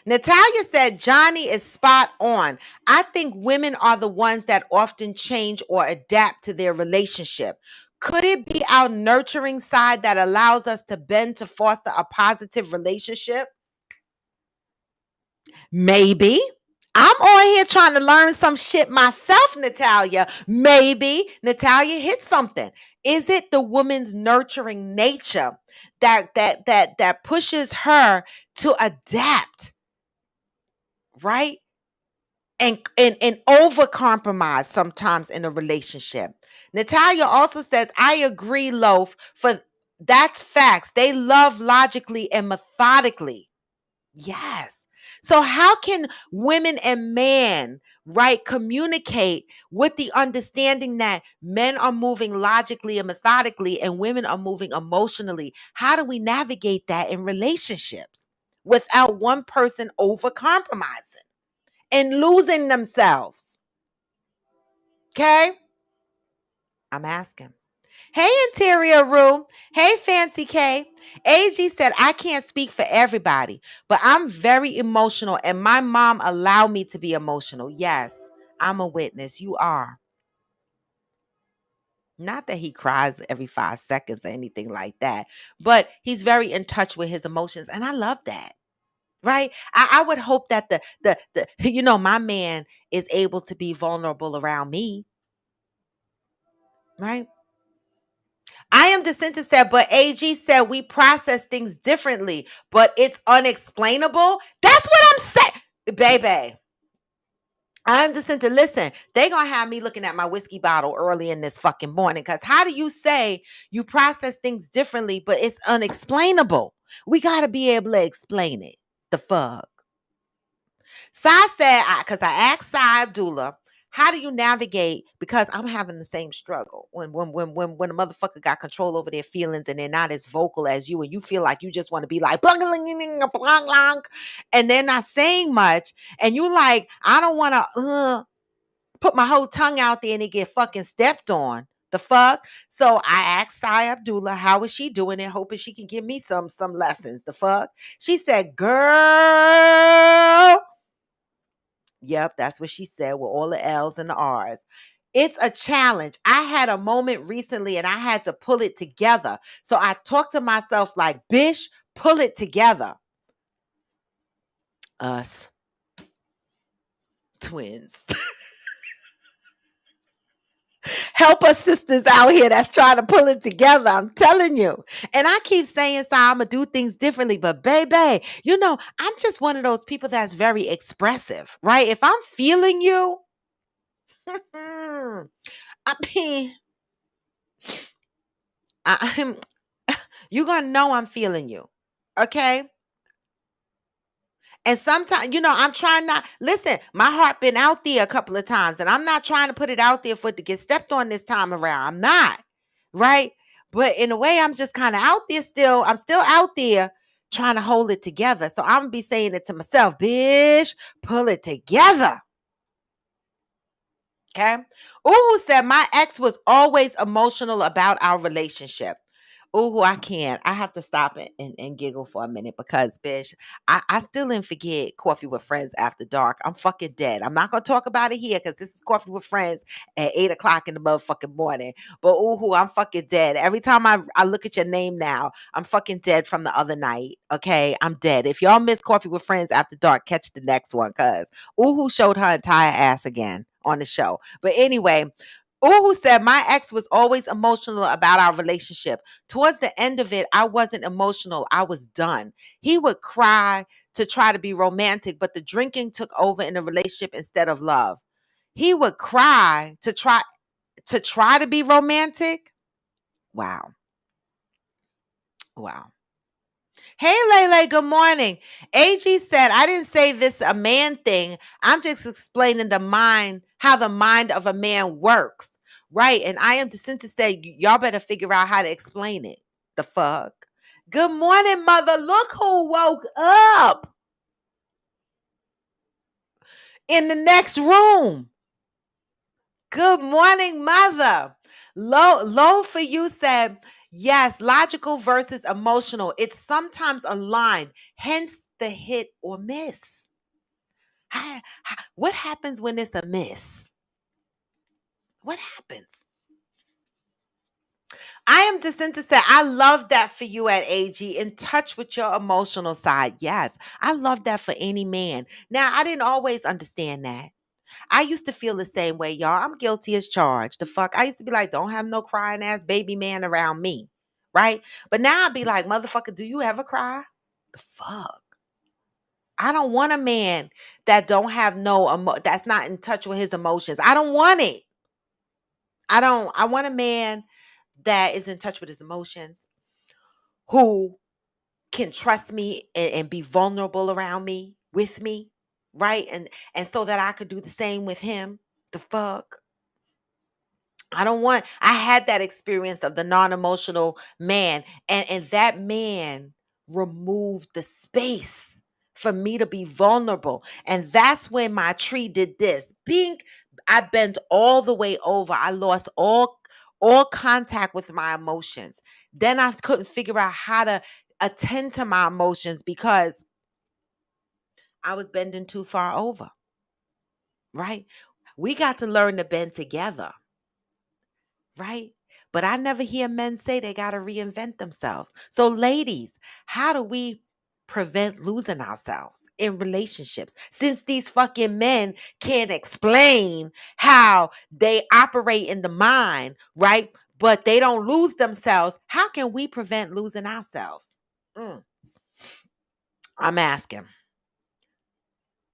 Natalia said Johnny is spot on. I think women are the ones that often change or adapt to their relationship. Could it be our nurturing side that allows us to bend to foster a positive relationship? Maybe. I'm on here trying to learn some shit myself, Natalia. Maybe Natalia hit something. Is it the woman's nurturing nature that pushes her to adapt, right? And over compromise sometimes in a relationship. Natalia also says, I agree, Loaf, for that's facts. They love logically and methodically. Yes. So how can women and men, right, communicate with the understanding that men are moving logically and methodically and women are moving emotionally? How do we navigate that in relationships without one person over compromising and losing themselves? Okay? I'm asking. Hey, Interior Room. Hey, Fancy K. AG said, I can't speak for everybody, but I'm very emotional and my mom allowed me to be emotional. Yes, I'm a witness. You are. Not that he cries every 5 seconds or anything like that, but he's very in touch with his emotions. And I love that. Right. I would hope that my man is able to be vulnerable around me. Right. I am Jacinta said, but AG said we process things differently, but it's unexplainable. That's what I'm saying, baby. I'm Jacinta. Listen, they gonna have me looking at my whiskey bottle early in this fucking morning. Cause how do you say you process things differently, but it's unexplainable? We gotta be able to explain it. The fuck. Sai said, because I asked Sai Abdullah, how do you navigate? Because I'm having the same struggle when a motherfucker got control over their feelings and they're not as vocal as you, and you feel like you just want to be like blang, blang, blang, blang, blang, and they're not saying much, and you like, I don't want to put my whole tongue out there and it get fucking stepped on. The fuck? So I asked Sai Abdullah, how is she doing it, hoping she can give me some lessons. The fuck? She said, girl. Yep, that's what she said with all the L's and the R's. It's a challenge. I had a moment recently and I had to pull it together. So I talked to myself like, Bish, pull it together. Us. Twins. Help us sisters out here that's trying to pull it together. I'm telling you. And I keep saying, so I'm going to do things differently. But baby, I'm just one of those people that's very expressive, right? If I'm feeling you, I mean, I'm you're gonna know I'm feeling you. Okay. And sometimes, I'm trying not listen, my heart been out there a couple of times, and I'm not trying to put it out there for it to get stepped on this time around. I'm not. Right. But in a way, I'm just kind of out there still. I'm still out there trying to hold it together. So I'm gonna be saying it to myself, bitch, pull it together. Okay. Ooh said my ex was always emotional about our relationship. Ooh, I can't. I have to stop it and giggle for a minute because, bitch, I still didn't forget Coffee with Friends After Dark. I'm fucking dead. I'm not going to talk about it here because this is Coffee with Friends at 8 o'clock in the motherfucking morning. But, ooh, I'm fucking dead. Every time I look at your name now, I'm fucking dead from the other night. Okay? I'm dead. If y'all miss Coffee with Friends After Dark, catch the next one because ooh, showed her entire ass again on the show. But anyway, Uhu said, my ex was always emotional about our relationship. Towards the end of it, I wasn't emotional. I was done. He would cry to try to be romantic, but the drinking took over in the relationship instead of love. He would cry to try to be romantic. Wow. Wow. Hey, Lele, good morning. AG said, I didn't say this a man thing. I'm just explaining how the mind of a man works. Right. And I am to say, y'all better figure out how to explain it. The fuck? Good morning, mother. Look who woke up in the next room. Good morning, mother. Low for you said, yes, logical versus emotional. It's sometimes aligned, hence the hit or miss. What happens when it's a miss? What happens? I am disinterested. I love that for you at AG. In touch with your emotional side. Yes, I love that for any man. Now, I didn't always understand that. I used to feel the same way, y'all. I'm guilty as charged. The fuck? I used to be like, don't have no crying ass baby man around me. Right? But now I'd be like, motherfucker, do you ever cry? The fuck? I don't want a man that don't have that's not in touch with his emotions. I don't want it. I want a man that is in touch with his emotions, who can trust me and be vulnerable around me, with me, right? And so that I could do the same with him. The fuck? I had that experience of the non-emotional man, and that man removed the space for me to be vulnerable. And that's when my tree did this. I bent all the way over. I lost all contact with my emotions. Then I couldn't figure out how to attend to my emotions because I was bending too far over, right? We got to learn to bend together. Right? But I never hear men say they got to reinvent themselves. So, ladies, how do we prevent losing ourselves in relationships? Since these fucking men can't explain how they operate in the mind, right? But they don't lose themselves. How can we prevent losing ourselves? Mm, I'm asking.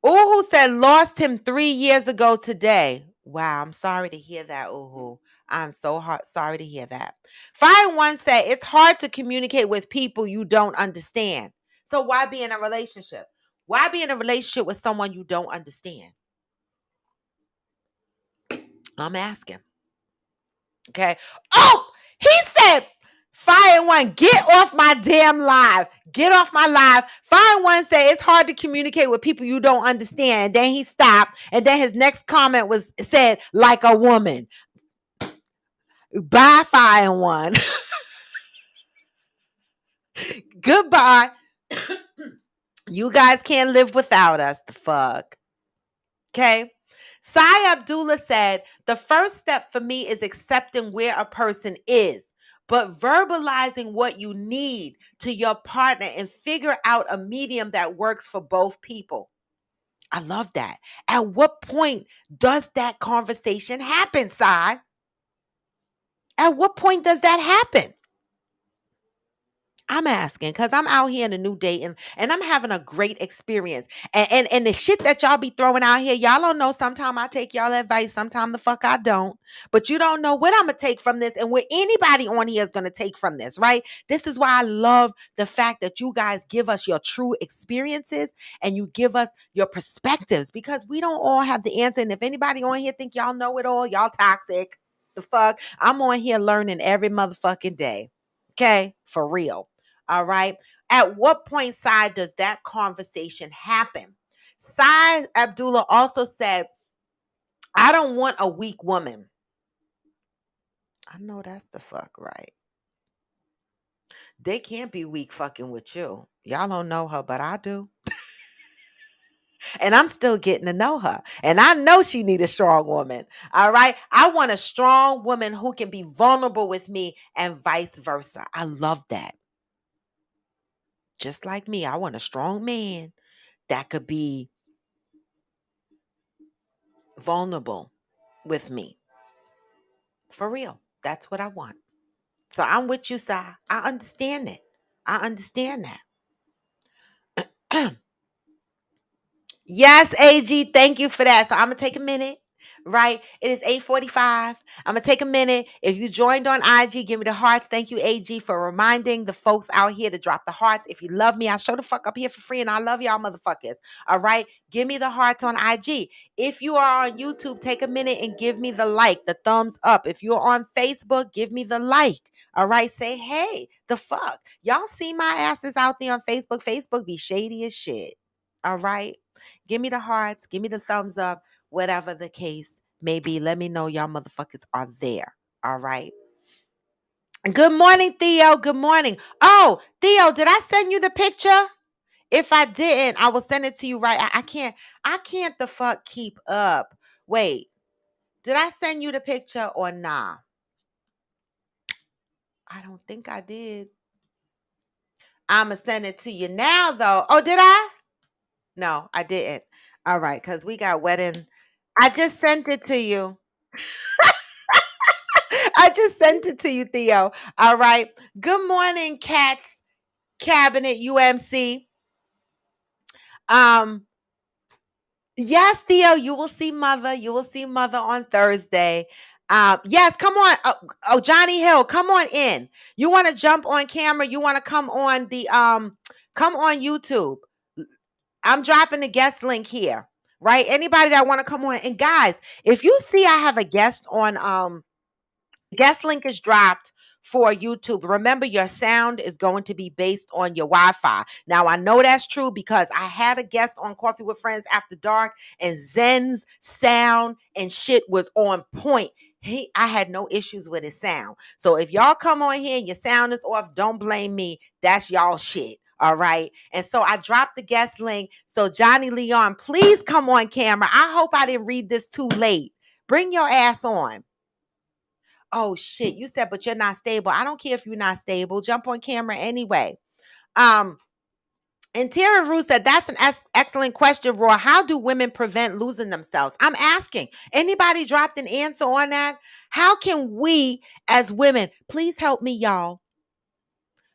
Uhu said lost him 3 years ago today. Wow, I'm sorry to hear that, Uhu. I'm so sorry to hear that. Fire One said it's hard to communicate with people you don't understand. So why be in a relationship? Why be in a relationship with someone you don't understand? I'm asking. Okay. Oh, he said, Fire One, get off my damn live. Get off my live. Fire One said it's hard to communicate with people you don't understand. And then he stopped. And then his next comment was said, like a woman. Bye, Fire One. Goodbye. You guys can't live without us. The fuck. Okay. Sai Abdullah said, the first step for me is accepting where a person is, but verbalizing what you need to your partner and figure out a medium that works for both people. I love that. At what point does that conversation happen, Sai? At what point does that happen? I'm asking because I'm out here in a new dating and I'm having a great experience. And the shit that y'all be throwing out here, y'all don't know. Sometimes I take y'all advice, sometimes the fuck I don't. But you don't know what I'm gonna take from this and what anybody on here is gonna take from this, right? This is why I love the fact that you guys give us your true experiences and you give us your perspectives because we don't all have the answer. And if anybody on here think y'all know it all, y'all toxic. The fuck? I'm on here learning every motherfucking day. Okay? For real. All right. At what point, Sai, does that conversation happen? Sai Abdullah also said, I don't want a weak woman. I know that's the fuck right. They can't be weak fucking with you. Y'all don't know her, but I do. And I'm still getting to know her. And I know she need a strong woman. All right. I want a strong woman who can be vulnerable with me and vice versa. I love that. Just like me, I want a strong man that could be vulnerable with me. For real. That's what I want. So I'm with you, Si. I understand it. I understand that. Yes, AG, thank you for that. So I'm gonna take a minute. Right, it is 8:45. I'm gonna take a minute. If you joined on IG, give me the hearts. Thank you, AG, for reminding the folks out here to drop the hearts. If you love me, I show the fuck up here for free, and I love y'all, motherfuckers. All right, give me the hearts on IG. If you are on YouTube, take a minute and give me the like, the thumbs up. If you're on Facebook, give me the like. All right, say hey. The fuck, y'all see my asses out there on Facebook? Facebook be shady as shit. All right. Give me the hearts, give me the thumbs up, whatever the case maybe let me know y'all motherfuckers are there. All right. Good morning, Theo. Good morning. Oh, Theo, did I send you the picture? If I didn't, I will send it to you right. I can't the fuck keep up. Wait, did I send you the picture or nah? I don't think I did. I'ma send it to you now though. Oh, did I? No, I didn't. All right, because we got wedding. I just sent it to you. I just sent it to you, Theo. All right. Good morning, Cats Cabinet UMC. Um, yes, Theo, you will see mother. You will see mother on Thursday. Yes, come on. Oh, Johnny Hill, come on in. You want to jump on camera? You want to come on the come on YouTube. I'm dropping the guest link here. Right? Anybody that want to come on. And guys, if you see I have a guest on guest link is dropped for YouTube. Remember, your sound is going to be based on your Wi-Fi. Now, I know that's true because I had a guest on Coffee with Friends After Dark, and Zen's sound and shit was on point. I had no issues with his sound. So if y'all come on here and your sound is off, don't blame me. That's y'all shit. All right. And so I dropped the guest link. So Johnny Leon, please come on camera. I hope I didn't read this too late. Bring your ass on. Oh shit, you said, but you're not stable. I don't care if you're not stable. Jump on camera anyway. Um, and Tara Rue said, that's an excellent question, Roy. How do women prevent losing themselves? I'm asking. Anybody dropped an answer on that? How can we as women, please help me, y'all,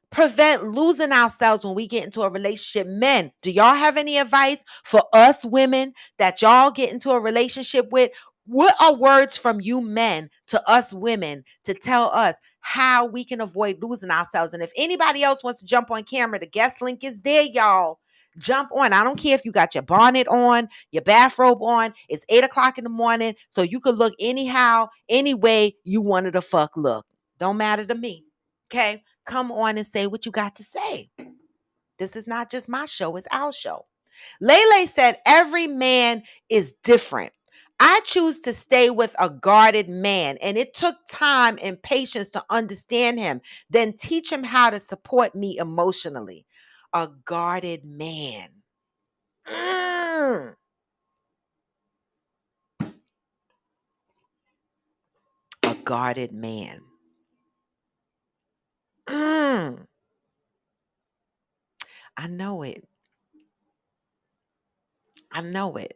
prevent losing ourselves when we get into a relationship? Men, do y'all have any advice for us women that y'all get into a relationship with? What are words from you men to us women to tell us how we can avoid losing ourselves? And if anybody else wants to jump on camera, the guest link is there, y'all. Jump on. I don't care if you got your bonnet on, your bathrobe on. It's 8 o'clock in the morning, so you could look anyhow, any way you wanted to fuck look. Don't matter to me. Okay? Come on and say what you got to say. This is not just my show, it's our show. Lele said, every man is different. I choose to stay with a guarded man, and it took time and patience to understand him, then teach him how to support me emotionally. A guarded man. Mm. A guarded man. Mm. I know it. I know it.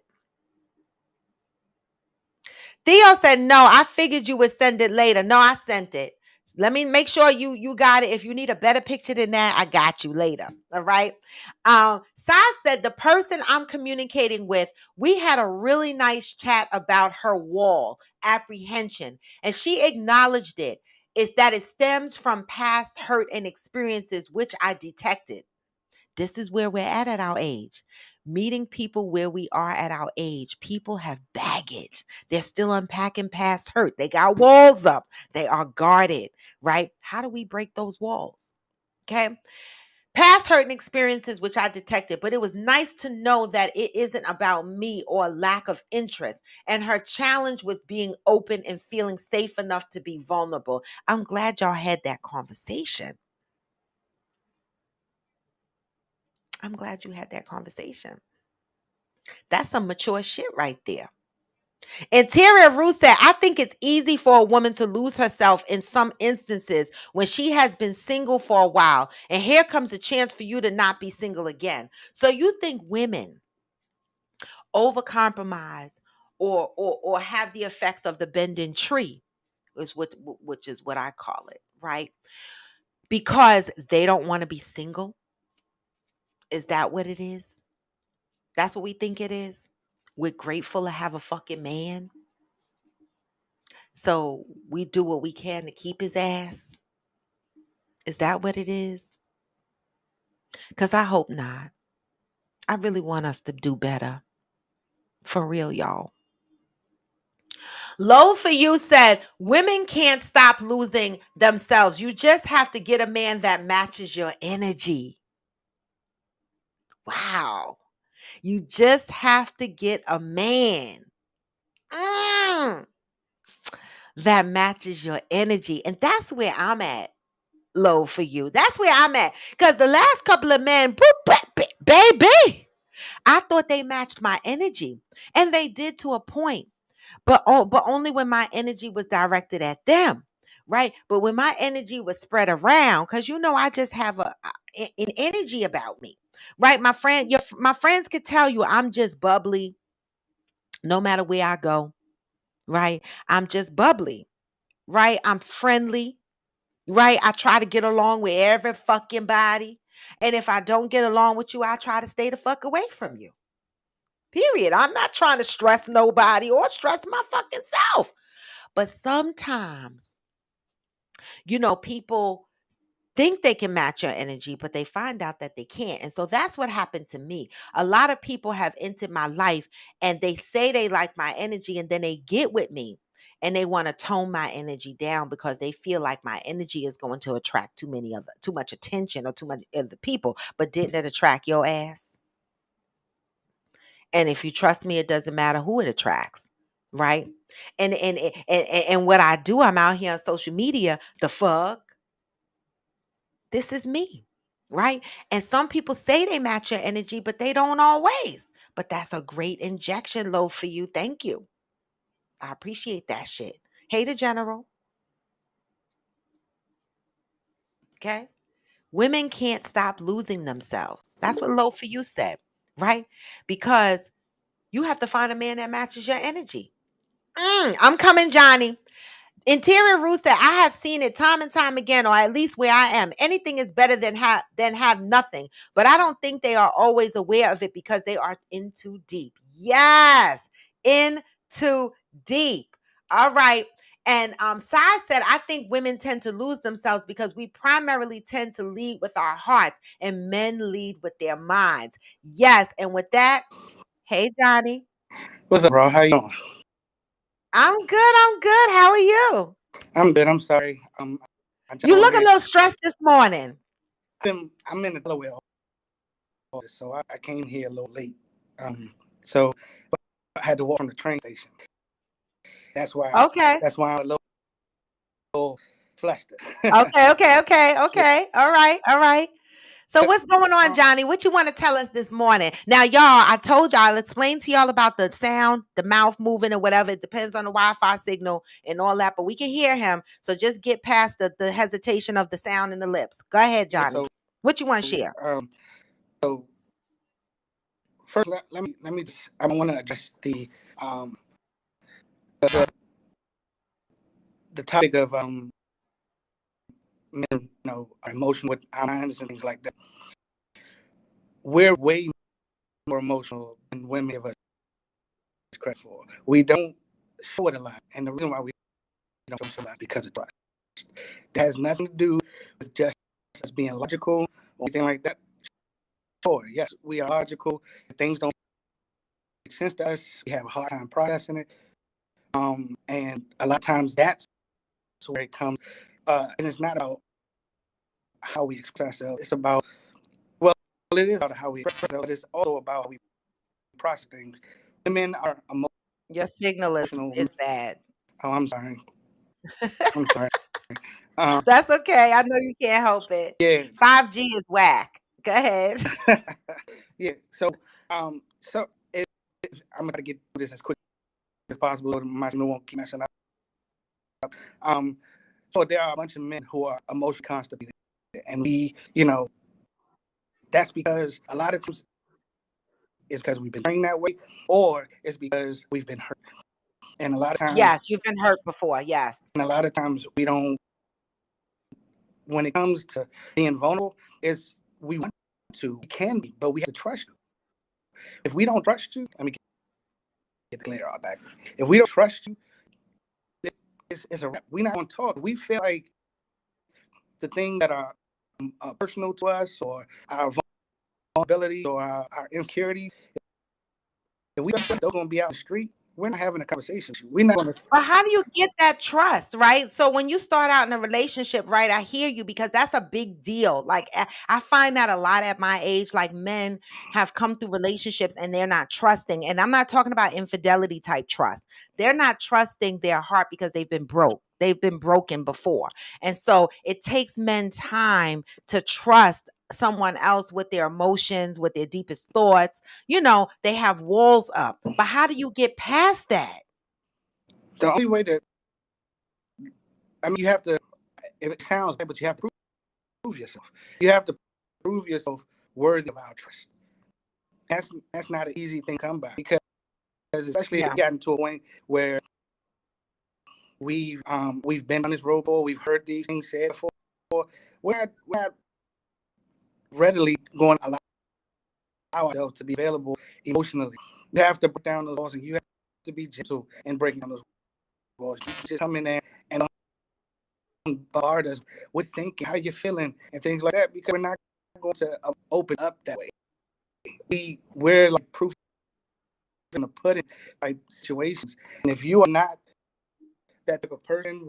Theo said, no, I figured you would send it later. No, I sent it. Let me make sure you got it. If you need a better picture than that, I got you later. All right. Sai said, the person I'm communicating with, we had a really nice chat about her wall, apprehension, and she acknowledged it. Is that it stems from past hurt and experiences, which I detected. This is where we're at our age. Meeting people where we are at our age. People have baggage. They're still unpacking past hurt. They got walls up. They are guarded, right? How do we break those walls? Okay. Past hurt and experiences, which I detected, but it was nice to know that it isn't about me or lack of interest, and her challenge with being open and feeling safe enough to be vulnerable. I'm glad y'all had that conversation. I'm glad you had that conversation. That's some mature shit right there. And Terry Rue said, I think it's easy for a woman to lose herself in some instances when she has been single for a while. And here comes a chance for you to not be single again. So you think women overcompromise or have the effects of the bending tree, which is what I call it, right? Because they don't want to be single. Is that what it is? That's what we think it is. We're grateful to have a fucking man. So we do what we can to keep his ass. Is that what it is? Because I hope not. I really want us to do better. For real, y'all. Low for You said, women can't stop losing themselves. You just have to get a man that matches your energy. Wow. You just have to get a man Mm, that matches your energy. And that's where I'm at, low for you. That's where I'm at. Because the last couple of men, baby, I thought they matched my energy. And they did to a point. But only when my energy was directed at them, right? But when my energy was spread around, because I just have an energy about me, right? My friends could tell you I'm just bubbly, no matter where I go, right? I'm just bubbly, right? I'm friendly, right? I try to get along with every fucking body, and if I don't get along with you, I try to stay the fuck away from you. Period. I'm not trying to stress nobody or stress my fucking self. But sometimes, people think they can match your energy, but they find out that they can't. And so that's what happened to me. A lot of people have entered my life and they say they like my energy, and then they get with me and they want to tone my energy down because they feel like my energy is going to attract too much attention or too much other people. But didn't it attract your ass? And if you trust me, it doesn't matter who it attracts, right? And what I do, I'm out here on social media. The fuck, this is me, right? And some people say they match your energy, but they don't always. But that's a great injection load for you. Thank you. I appreciate that shit. Hey, the general. Okay. Women can't stop losing themselves. That's what low for you said, right? Because you have to find a man that matches your energy. I'm coming, Johnny. Interior Root said, I have seen it time and time again, or at least where I am. Anything is better than have nothing. But I don't think they are always aware of it because they are in too deep. Yes, in too deep. All right. And Sai said, I think women tend to lose themselves because we primarily tend to lead with our hearts and men lead with their minds. Yes. And with that, hey, Johnny. What's up, bro? How you doing? I'm good. I'm good. How are you? I'm good. I'm sorry. You look a little stressed this morning. I'm in the Delaware office, so I came here a little late. So I had to walk from the train station. That's why. Okay. That's why I'm a little flustered. Okay. All right. So what's going on, Johnny? What you want to tell us this morning? Now, y'all, I told y'all, I'll explain to y'all about the sound, the mouth moving or whatever. It depends on the Wi-Fi signal and all that, but we can hear him. So just get past the hesitation of the sound and the lips. Go ahead, Johnny. What you want to share? So first, let me just, I want to address the topic of men, our emotion with our minds and things like that. We're way more emotional than women give us credit for. We don't show it a lot, and the reason why we don't show it a lot is because of trust. That has nothing to do with just us being logical or anything like that. Sure, yes, we are logical. If things don't make sense to us, we have a hard time processing it. And a lot of times that's where it comes. And it's not about how we express ourselves. It's about, well, it is about how we express ourselves, but it's also about how we process things. Women are emotional. Your signal is bad. Oh, I'm sorry. I'm sorry. That's okay. I know you can't help it. Yeah. 5G is whack. Go ahead. Yeah. So if I'm gonna get through this as quick as possible, my signal won't keep messing up. So there are a bunch of men who are emotionally constipated, and we, that's because a lot of times it's because we've been trained that way, or it's because we've been hurt. And a lot of times, yes, you've been hurt before. Yes. And a lot of times we don't. When it comes to being vulnerable, we want to, we can be, but we have to trust you. If we don't trust you, let me get the clear all back. If we don't trust you, it's a wrap. We're not going to talk. We feel like the things that are personal to us, or our vulnerabilities, or our insecurities, if we don't, they're going to be out in the street, we're not having a conversation. We're not going to. But how do you get that trust, right? So when you start out in a relationship, right, I hear you because that's a big deal. Like I find that a lot at my age, like men have come through relationships and they're not trusting. And I'm not talking about infidelity type trust. They're not trusting their heart because they've been broke. They've been broken before. And so it takes men time to trust someone else with their emotions, with their deepest thoughts. They have walls up. But how do you get past that? The only way that, you have to, if it sounds bad, but you have to prove yourself. You have to prove yourself worthy of our trust. That's not an easy thing to come by, because especially if you've gotten to a point where we've been on this road before, we've heard these things said before. We're not readily going to allow ourselves to be available emotionally. You have to break down those walls, and you have to be gentle in breaking down those walls. You just come in there and bombard us with thinking, how you feeling, and things like that, because we're not going to open up that way. We're like proof in the pudding type situations, and if you are not that type of person,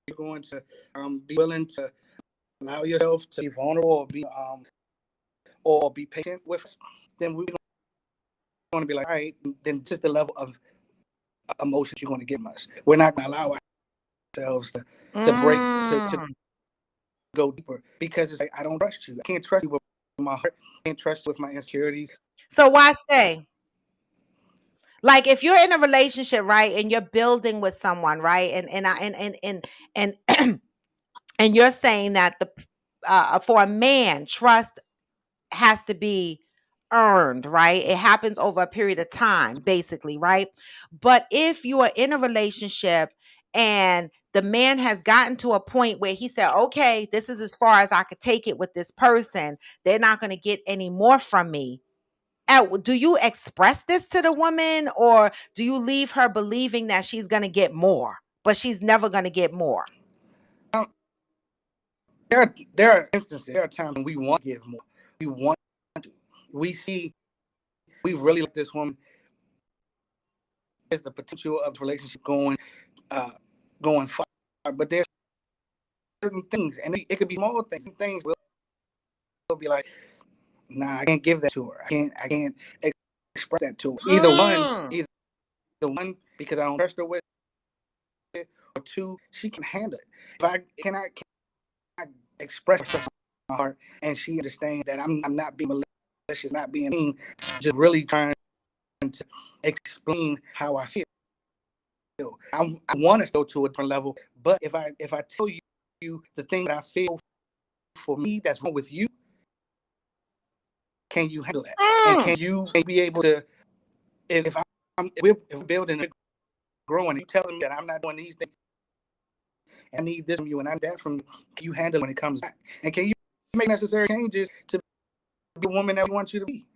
you're going to be willing to allow yourself to be vulnerable or be patient with us, then we're going to be like, all right, then just the level of emotions you're going to give us. We're not going to allow ourselves to break, to go deeper, because it's like, I don't trust you. I can't trust you with my heart. I can't trust you with my insecurities. So why stay? Like if you're in a relationship, right, and you're building with someone, right, and and you're saying that for a man, trust has to be earned, right? It happens over a period of time, basically, right? But if you are in a relationship and the man has gotten to a point where he said, okay, this is as far as I could take it with this person, they're not going to get any more from me. Do you express this to the woman, or do you leave her believing that she's going to get more, but she's never going to get more? There are instances, there are times when we want to give more. We want to. We really like this woman. There's the potential of the relationship going far, but there's certain things, and it could be small things. Some things will be like, nah, I can't give that to her. I can't express that to her. Either one, because I don't trust her with it, or two, she can handle it. If I cannot express my heart, and she understands that I'm not being malicious, not being mean, just really trying to explain how I feel. I want us to go to a different level, but if I tell you the thing that I feel for me that's wrong with you, can you handle that? And can you be able to, if we're building and growing, you telling me that I'm not doing these things, I need this from you and I need that from you, can you handle it when it comes back? And can you make necessary changes to be the woman that we want you to be?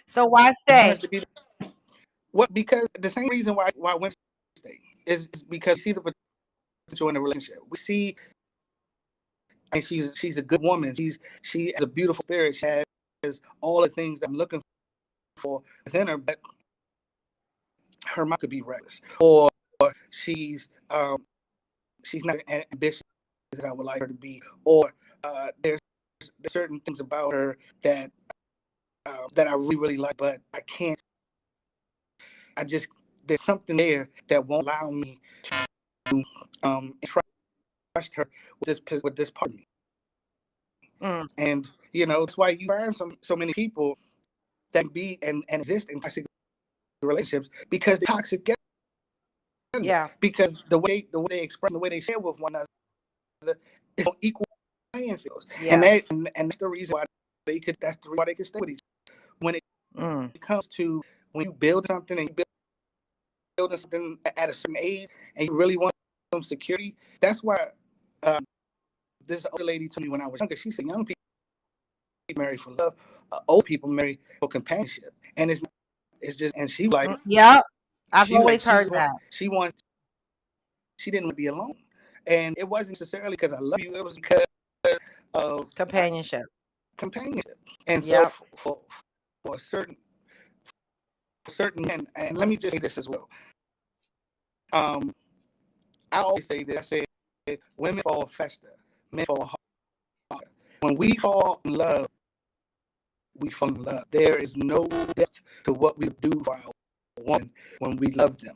So why stay? Because the same reason why women stay is because we see the potential in the relationship. We see, and she's a good woman. She has a beautiful spirit. She has all the things that I'm looking for within her, but her mind could be reckless, or she's not ambitious as I would like her to be, or there's certain things about her that I really like, but I can't. There's something there that won't allow me to trust her with this part of me. And that's why you find so many people that be and exist in toxic relationships, because they're toxic together. Yeah. Because the way they express, the way they share with one another is on equal playing fields. Yeah. And that's the reason why they could stay with each other. When it comes to when you build something and you build something at a certain age and you really want some security, that's why this older lady told me when I was younger, she said young people marry for love, old people marry for companionship. And it's just, and she like, yeah, I've always heard that. She didn't want to be alone. And it wasn't necessarily because I love you, it was because of companionship. And so for certain men, and let me just say this as well, I always say this. I say women fall faster, men fall harder. When we fall in love, we fall in love. There is no depth to what we do for our woman when we love them,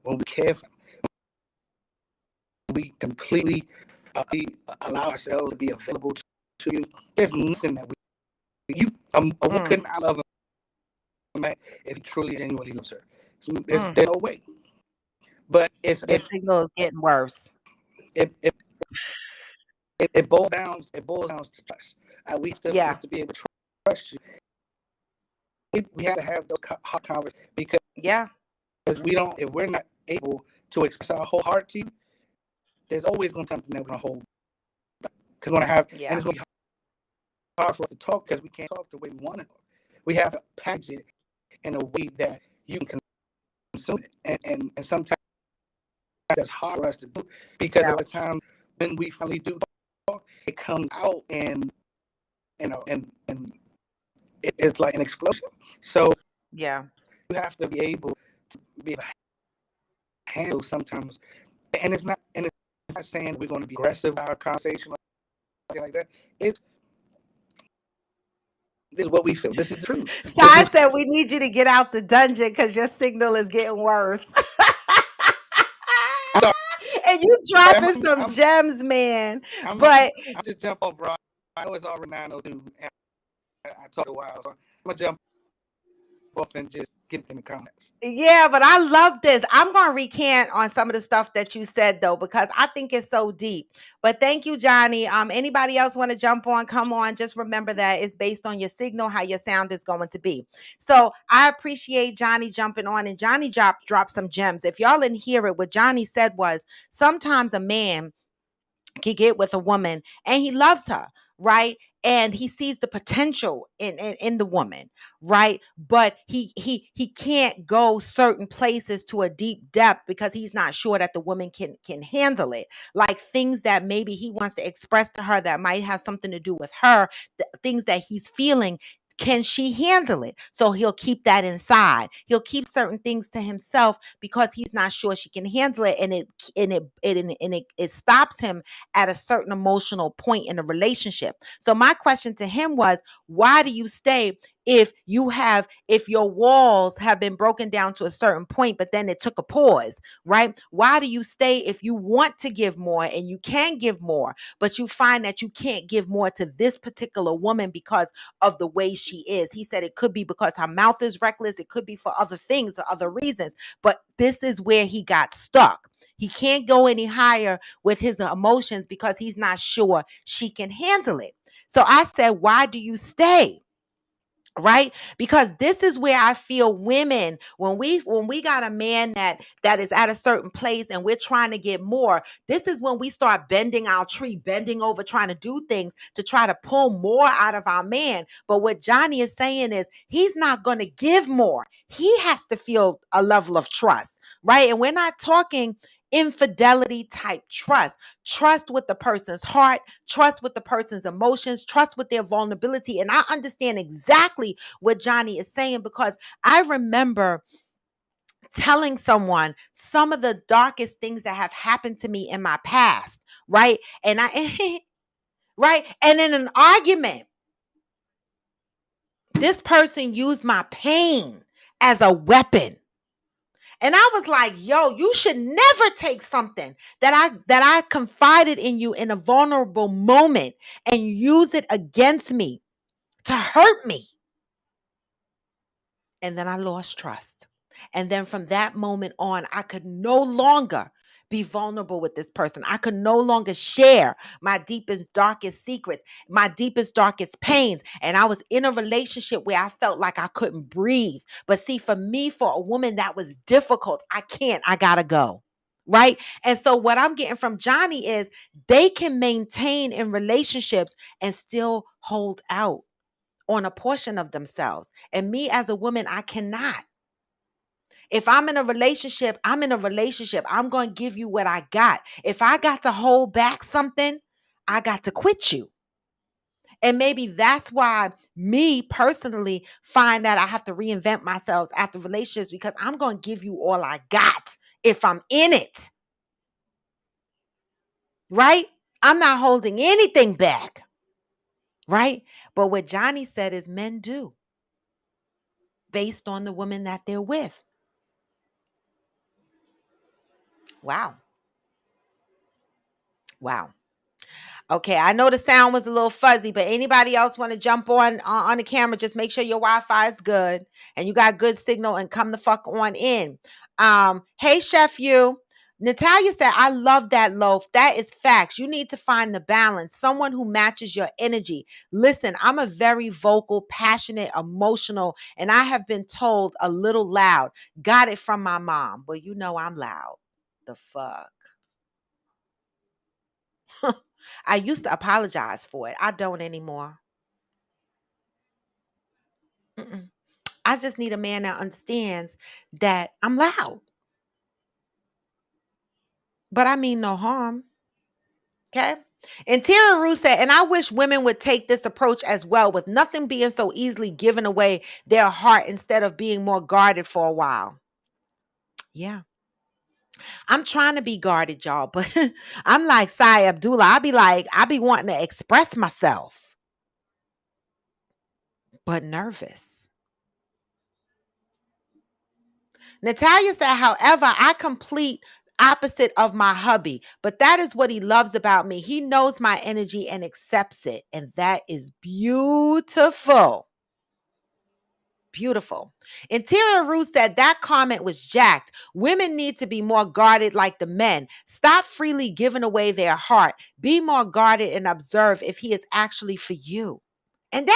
when we care for them, we completely allow ourselves to be available to you. There's nothing that a woman could not love a man if he truly genuinely loves her. So there's no way. But the signal is getting worse. It boils down to trust. We have to be able to trust you. We have to have those hot conversations because if we're not able to express our whole heart to you, there's always going to be something that we're going to hold back. Because we're going to have, and it's going to be hard for us to talk because we can't talk the way we want to talk. We have to package it in a way that you can consume it. And sometimes that's hard for us to do because at the time when we finally do talk, it comes out and it's like an explosion. So you have to be able to handle sometimes, and it's not saying we're going to be aggressive about our conversation or something like that. This is what we feel. This is true. So I said we need you to get out the dungeon because your signal is getting worse. And you dropping some gems, man. I'm just jump off, bro. I know it's already 9:02. I talked a while, so I'm gonna jump off and just get in the comments. Yeah, but I love this. I'm gonna recant on some of the stuff that you said though, because I think it's so deep. But thank you, Johnny. Anybody else want to jump on? Come on. Just remember that it's based on your signal, how your sound is going to be. So I appreciate Johnny jumping on, and Johnny dropped some gems. If y'all didn't hear it, what Johnny said was sometimes a man can get with a woman and he loves her, right? And he sees the potential in the woman, right? But he can't go certain places to a deep depth because he's not sure that the woman can handle it. Like things that maybe he wants to express to her that might have something to do with her, things that he's feeling. Can she handle it? So he'll keep that inside. He'll keep certain things to himself because he's not sure she can handle it, and it stops him at a certain emotional point in a relationship. So my question to him was, why do you stay if your walls have been broken down to a certain point, but then it took a pause, right? Why do you stay if you want to give more and you can give more, but you find that you can't give more to this particular woman because of the way she is? He said it could be because her mouth is reckless. It could be for other things or other reasons, but this is where he got stuck. He can't go any higher with his emotions because he's not sure she can handle it. So I said, why do you stay? Right? Because this is where I feel women, when we got a man that is at a certain place and we're trying to get more, this is when we start bending our tree, bending over, trying to do things to try to pull more out of our man. But what Johnny is saying is he's not going to give more. He has to feel a level of trust, right? And we're not talking infidelity type trust with the person's heart, trust with the person's emotions, trust with their vulnerability. And I understand exactly what Johnny is saying because I remember telling someone some of the darkest things that have happened to me in my past, right? And right? And in an argument, this person used my pain as a weapon. And I was like, yo, you should never take something that I confided in you in a vulnerable moment and use it against me to hurt me. And then I lost trust. And then from that moment on, I could no longer be vulnerable with this person. I could no longer share my deepest, darkest secrets, my deepest, darkest pains. And I was in a relationship where I felt like I couldn't breathe. But see, for me, for a woman, that was difficult. I gotta go. Right. And so what I'm getting from Johnny is they can maintain in relationships and still hold out on a portion of themselves. And me as a woman, I cannot. If I'm in a relationship, I'm in a relationship. I'm going to give you what I got. If I got to hold back something, I got to quit you. And maybe that's why me personally find that I have to reinvent myself after relationships because I'm going to give you all I got if I'm in it, right? I'm not holding anything back, right? But what Johnny said is men do based on the woman that they're with. Wow. Wow. Okay, I know the sound was a little fuzzy, but anybody else want to jump on the camera? Just make sure your Wi-Fi is good and you got good signal and come the fuck on in. Hey Chef you. Natalia said, I love that loaf. That is facts. You need to find the balance, someone who matches your energy. Listen, I'm a very vocal, passionate, emotional, and I have been told a little loud. Got it from my mom. Well, you know I'm loud. The fuck? I used to apologize for it. I don't anymore. Mm-mm. I just need a man that understands that I'm loud, but I mean no harm. Okay. Interior Rue said, and I wish women would take this approach as well, with nothing being so easily given away their heart instead of being more guarded for a while. Yeah. I'm trying to be guarded, y'all, but I'm like Sai Abdullah. I be wanting to express myself, but nervous. Natalia said, however, I complete opposite of my hubby, but that is what he loves about me. He knows my energy and accepts it. And that is beautiful. Beautiful. Interior Ruth said that comment was jacked. Women need to be more guarded like the men. Stop freely giving away their heart. Be more guarded and observe if he is actually for you. And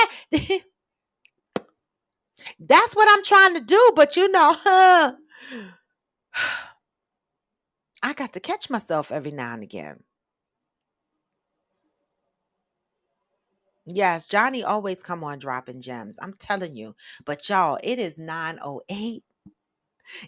that's what I'm trying to do. But you know, I got to catch myself every now and again. Yes, Johnny always come on dropping gems. I'm telling you. But y'all, it is 9:08.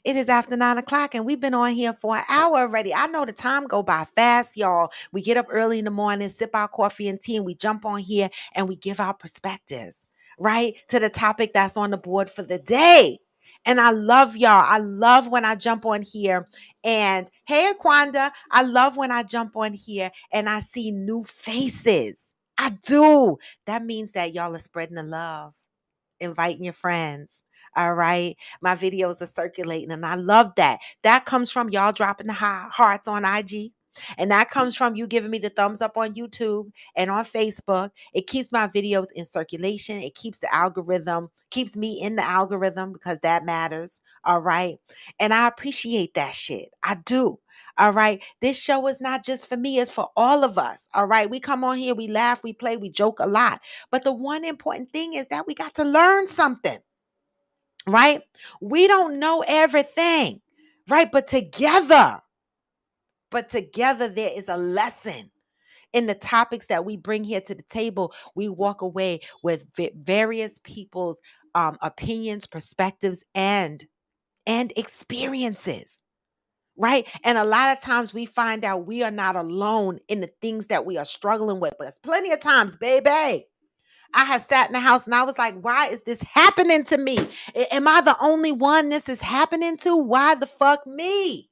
It is after 9 o'clock, and we've been on here for an hour already. I know the time go by fast, y'all. We get up early in the morning, sip our coffee and tea, and we jump on here and we give our perspectives, right, to the topic that's on the board for the day. And I love y'all. I love when I jump on here and hey, Aquanda, I love when I jump on here and I see new faces. I do. That means that y'all are spreading the love, inviting your friends. All right. My videos are circulating and I love that. That comes from y'all dropping the hearts on IG. And that comes from you giving me the thumbs up on YouTube and on Facebook. It keeps my videos in circulation. It keeps the algorithm, keeps me in the algorithm because that matters. All right. And I appreciate that shit. I do. All right. This show is not just for me, it's for all of us. All right. We come on here, we laugh, we play, we joke a lot. But the one important thing is that we got to learn something, right? We don't know everything, right? But together there is a lesson in the topics that we bring here to the table. We walk away with various people's opinions, perspectives, and experiences. Right. And a lot of times we find out we are not alone in the things that we are struggling with. But there's plenty of times, baby, I have sat in the house and I was like, why is this happening to me? Am I the only one this is happening to? Why the fuck me?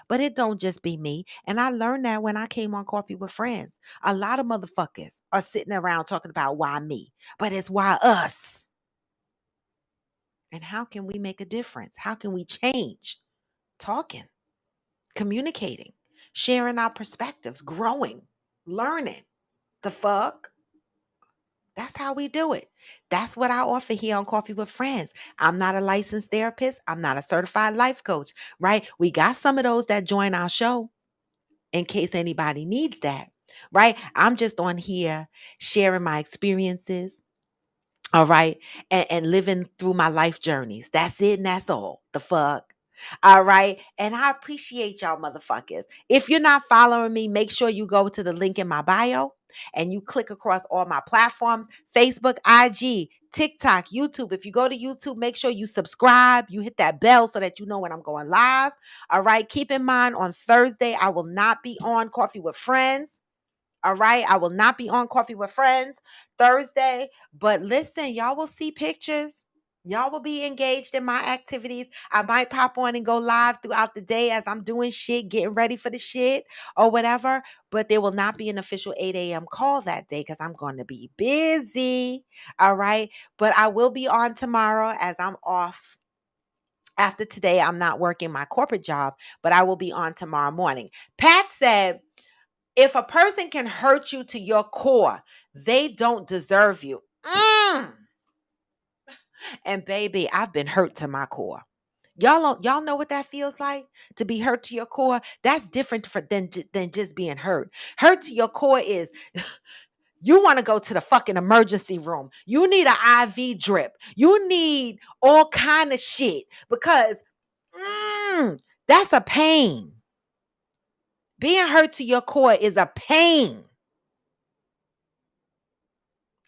But it don't just be me. And I learned that when I came on Coffee with Friends. A lot of motherfuckers are sitting around talking about why me, but it's why us. And how can we make a difference? How can we change? Talking, communicating, sharing our perspectives, growing, learning. The fuck? That's how we do it. That's what I offer here on Coffee with Friends. I'm not a licensed therapist. I'm not a certified life coach, right? We got some of those that join our show in case anybody needs that, right? I'm just on here sharing my experiences, all right, and living through my life journeys. That's it and that's all. The fuck? All right. And I appreciate y'all motherfuckers. If you're not following me, make sure you go to the link in my bio and you click across all my platforms: Facebook, IG, TikTok, YouTube. If you go to YouTube, make sure you subscribe. You hit that bell so that you know when I'm going live. All right. Keep in mind, on Thursday, I will not be on Coffee with Friends. All right. I will not be on Coffee with Friends Thursday. But listen, y'all will see pictures. Y'all will be engaged in my activities. I might pop on and go live throughout the day as I'm doing shit, getting ready for the shit or whatever. But there will not be an official 8 a.m. call that day because I'm going to be busy. All right. But I will be on tomorrow as I'm off. After today, I'm not working my corporate job, but I will be on tomorrow morning. Pat said, if a person can hurt you to your core, they don't deserve you. And baby, I've been hurt to my core. Y'all know what that feels like to be hurt to your core. That's different than just being hurt. Hurt to your core is you want to go to the fucking emergency room. You need an IV drip. You need all kind of shit because that's a pain. Being hurt to your core is a pain.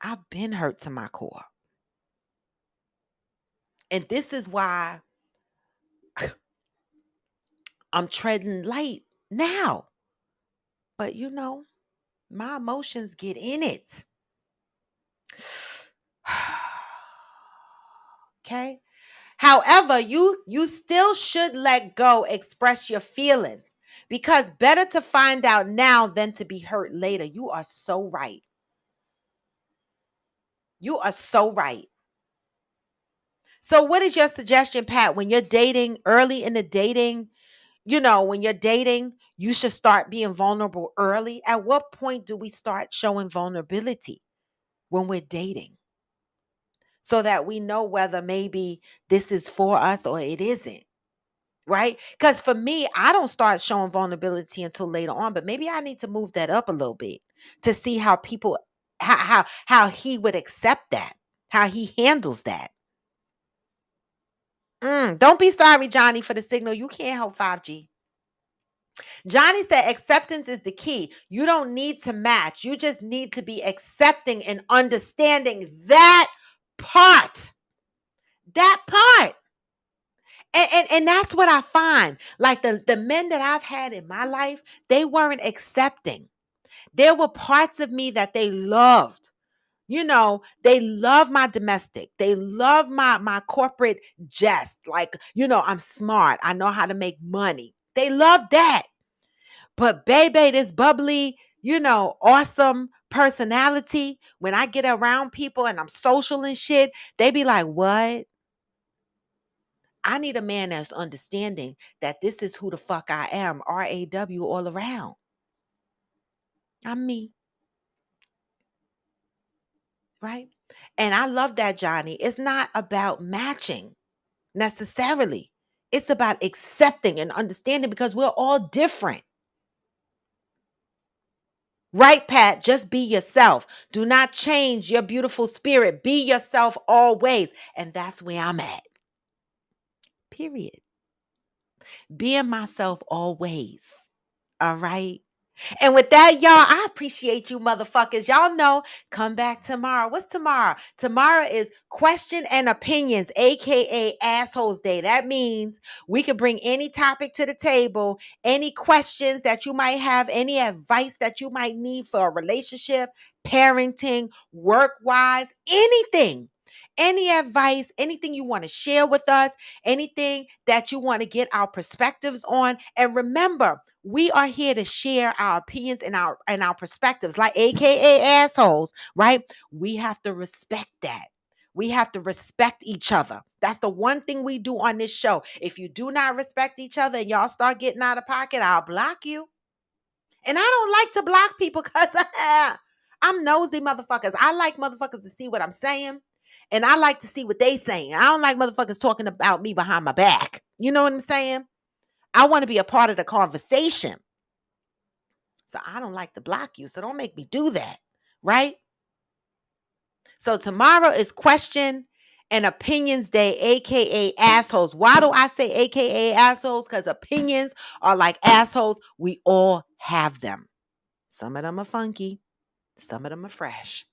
I've been hurt to my core. And this is why I'm treading light now. But my emotions get in it. Okay? However, you still should let go, express your feelings because better to find out now than to be hurt later. You are so right. You are so right. So what is your suggestion, Pat, when you're dating early in the dating, when you're dating, you should start being vulnerable early? At what point do we start showing vulnerability when we're dating? So that we know whether maybe this is for us or it isn't. Right? Because for me, I don't start showing vulnerability until later on, but maybe I need to move that up a little bit to see how people how he would accept that, how he handles that. Don't be sorry, Johnny, for the signal. You can't help 5G. Johnny said acceptance is the key. You don't need to match. You just need to be accepting and understanding that part. That part. And that's what I find. Like the men that I've had in my life, they weren't accepting. There were parts of me that they loved. They love my domestic. They love my corporate jest. Like, I'm smart. I know how to make money. They love that. But baby, this bubbly, awesome personality, when I get around people and I'm social and shit, they be like, what? I need a man that's understanding that this is who the fuck I am. RAW all around. I'm me. Right? And I love that, Johnny. It's not about matching necessarily. It's about accepting and understanding because we're all different. Right, Pat? Just be yourself. Do not change your beautiful spirit. Be yourself always. And that's where I'm at. Period. Being myself always. All right? And with that, y'all, I appreciate you motherfuckers. Y'all know, come back tomorrow. What's tomorrow? Tomorrow is Question and Opinions, aka Assholes Day. That means we can bring any topic to the table, any questions that you might have, any advice that you might need for a relationship, parenting, work-wise, anything. Any advice, anything you want to share with us, anything that you want to get our perspectives on. And remember, we are here to share our opinions and our perspectives, like AKA assholes, right? We have to respect that. We have to respect each other. That's the one thing we do on this show. If you do not respect each other and y'all start getting out of pocket, I'll block you. And I don't like to block people because I'm nosy motherfuckers. I like motherfuckers to see what I'm saying. And I like to see what they saying. I don't like motherfuckers talking about me behind my back. You know what I'm saying? I want to be a part of the conversation. So I don't like to block you. So don't make me do that. Right? So tomorrow is Question and Opinions Day, aka assholes. Why do I say aka assholes? Because opinions are like assholes. We all have them. Some of them are funky. Some of them are fresh.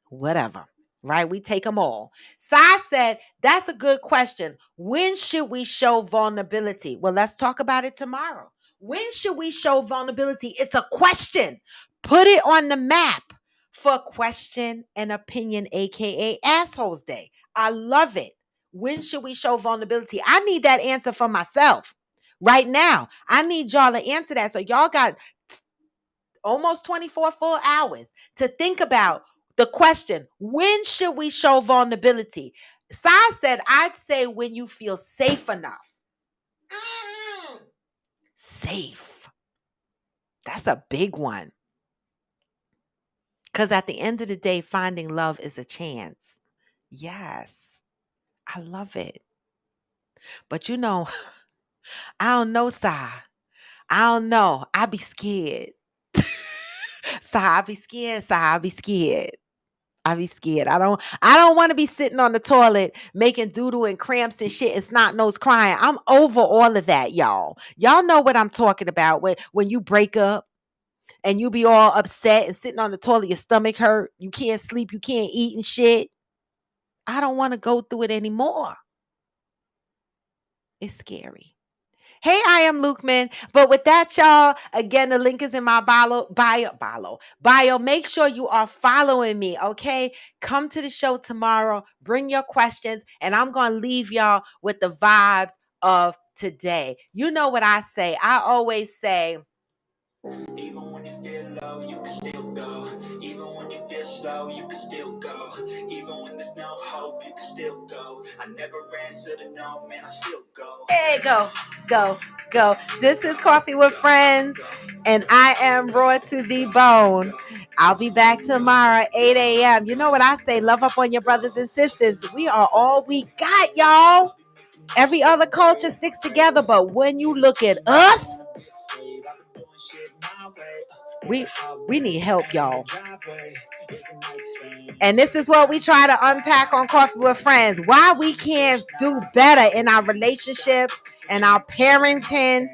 Whatever. Right? We take them all. Sai said, that's a good question. When should we show vulnerability? Well, let's talk about it tomorrow. When should we show vulnerability? It's a question. Put it on the map for Question and Opinion, aka Assholes Day. I love it. When should we show vulnerability? I need that answer for myself right now. I need y'all to answer that. So y'all got almost 24 full hours to think about the question, when should we show vulnerability? Sai said, I'd say when you feel safe enough. Safe. That's a big one. Because at the end of the day, finding love is a chance. Yes, I love it. But you know, I don't know, Sai. I don't know. I be scared. Sai, I be scared. Sai, I be scared. I be scared. I don't want to be sitting on the toilet making doodle and cramps and shit and snot nose crying. I'm over all of that, y'all. Y'all know what I'm talking about when you break up and you be all upset and sitting on the toilet, your stomach hurt, you can't sleep, you can't eat and shit. I don't want to go through it anymore. It's scary. Hey, I am Lukeman. But with that, y'all, again, the link is in my bio. Make sure you are following me, okay? Come to the show tomorrow. Bring your questions, and I'm going to leave y'all with the vibes of today. You know what I say. I always say, even when you feel low, you can still go. Even when you feel slow, you can still go. Even when there's no hope, you can still go. I never answer to no, man, I still go. There go. This is Coffee with Friends, and I am raw to the bone. I'll be back tomorrow, 8 a.m. You know what I say? Love up on your brothers and sisters. We are all we got, y'all. Every other culture sticks together, but when you look at us, we need help, y'all. And this is what we try to unpack on Coffee with Friends. Why we can't do better in our relationships and our parenting,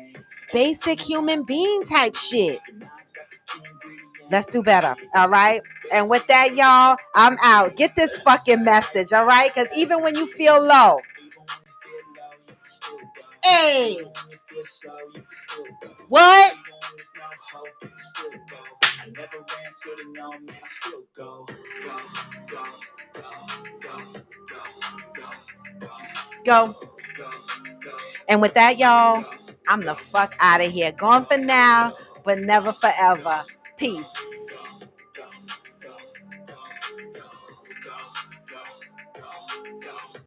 basic human being type shit. Let's do better, all right? And with that, y'all, I'm out. Get this fucking message, all right? Because even when you feel low, hey, what? I never answer to no, man, I still go. Go. And with that, y'all, I'm the fuck out of here. Gone for now, but never forever. Peace.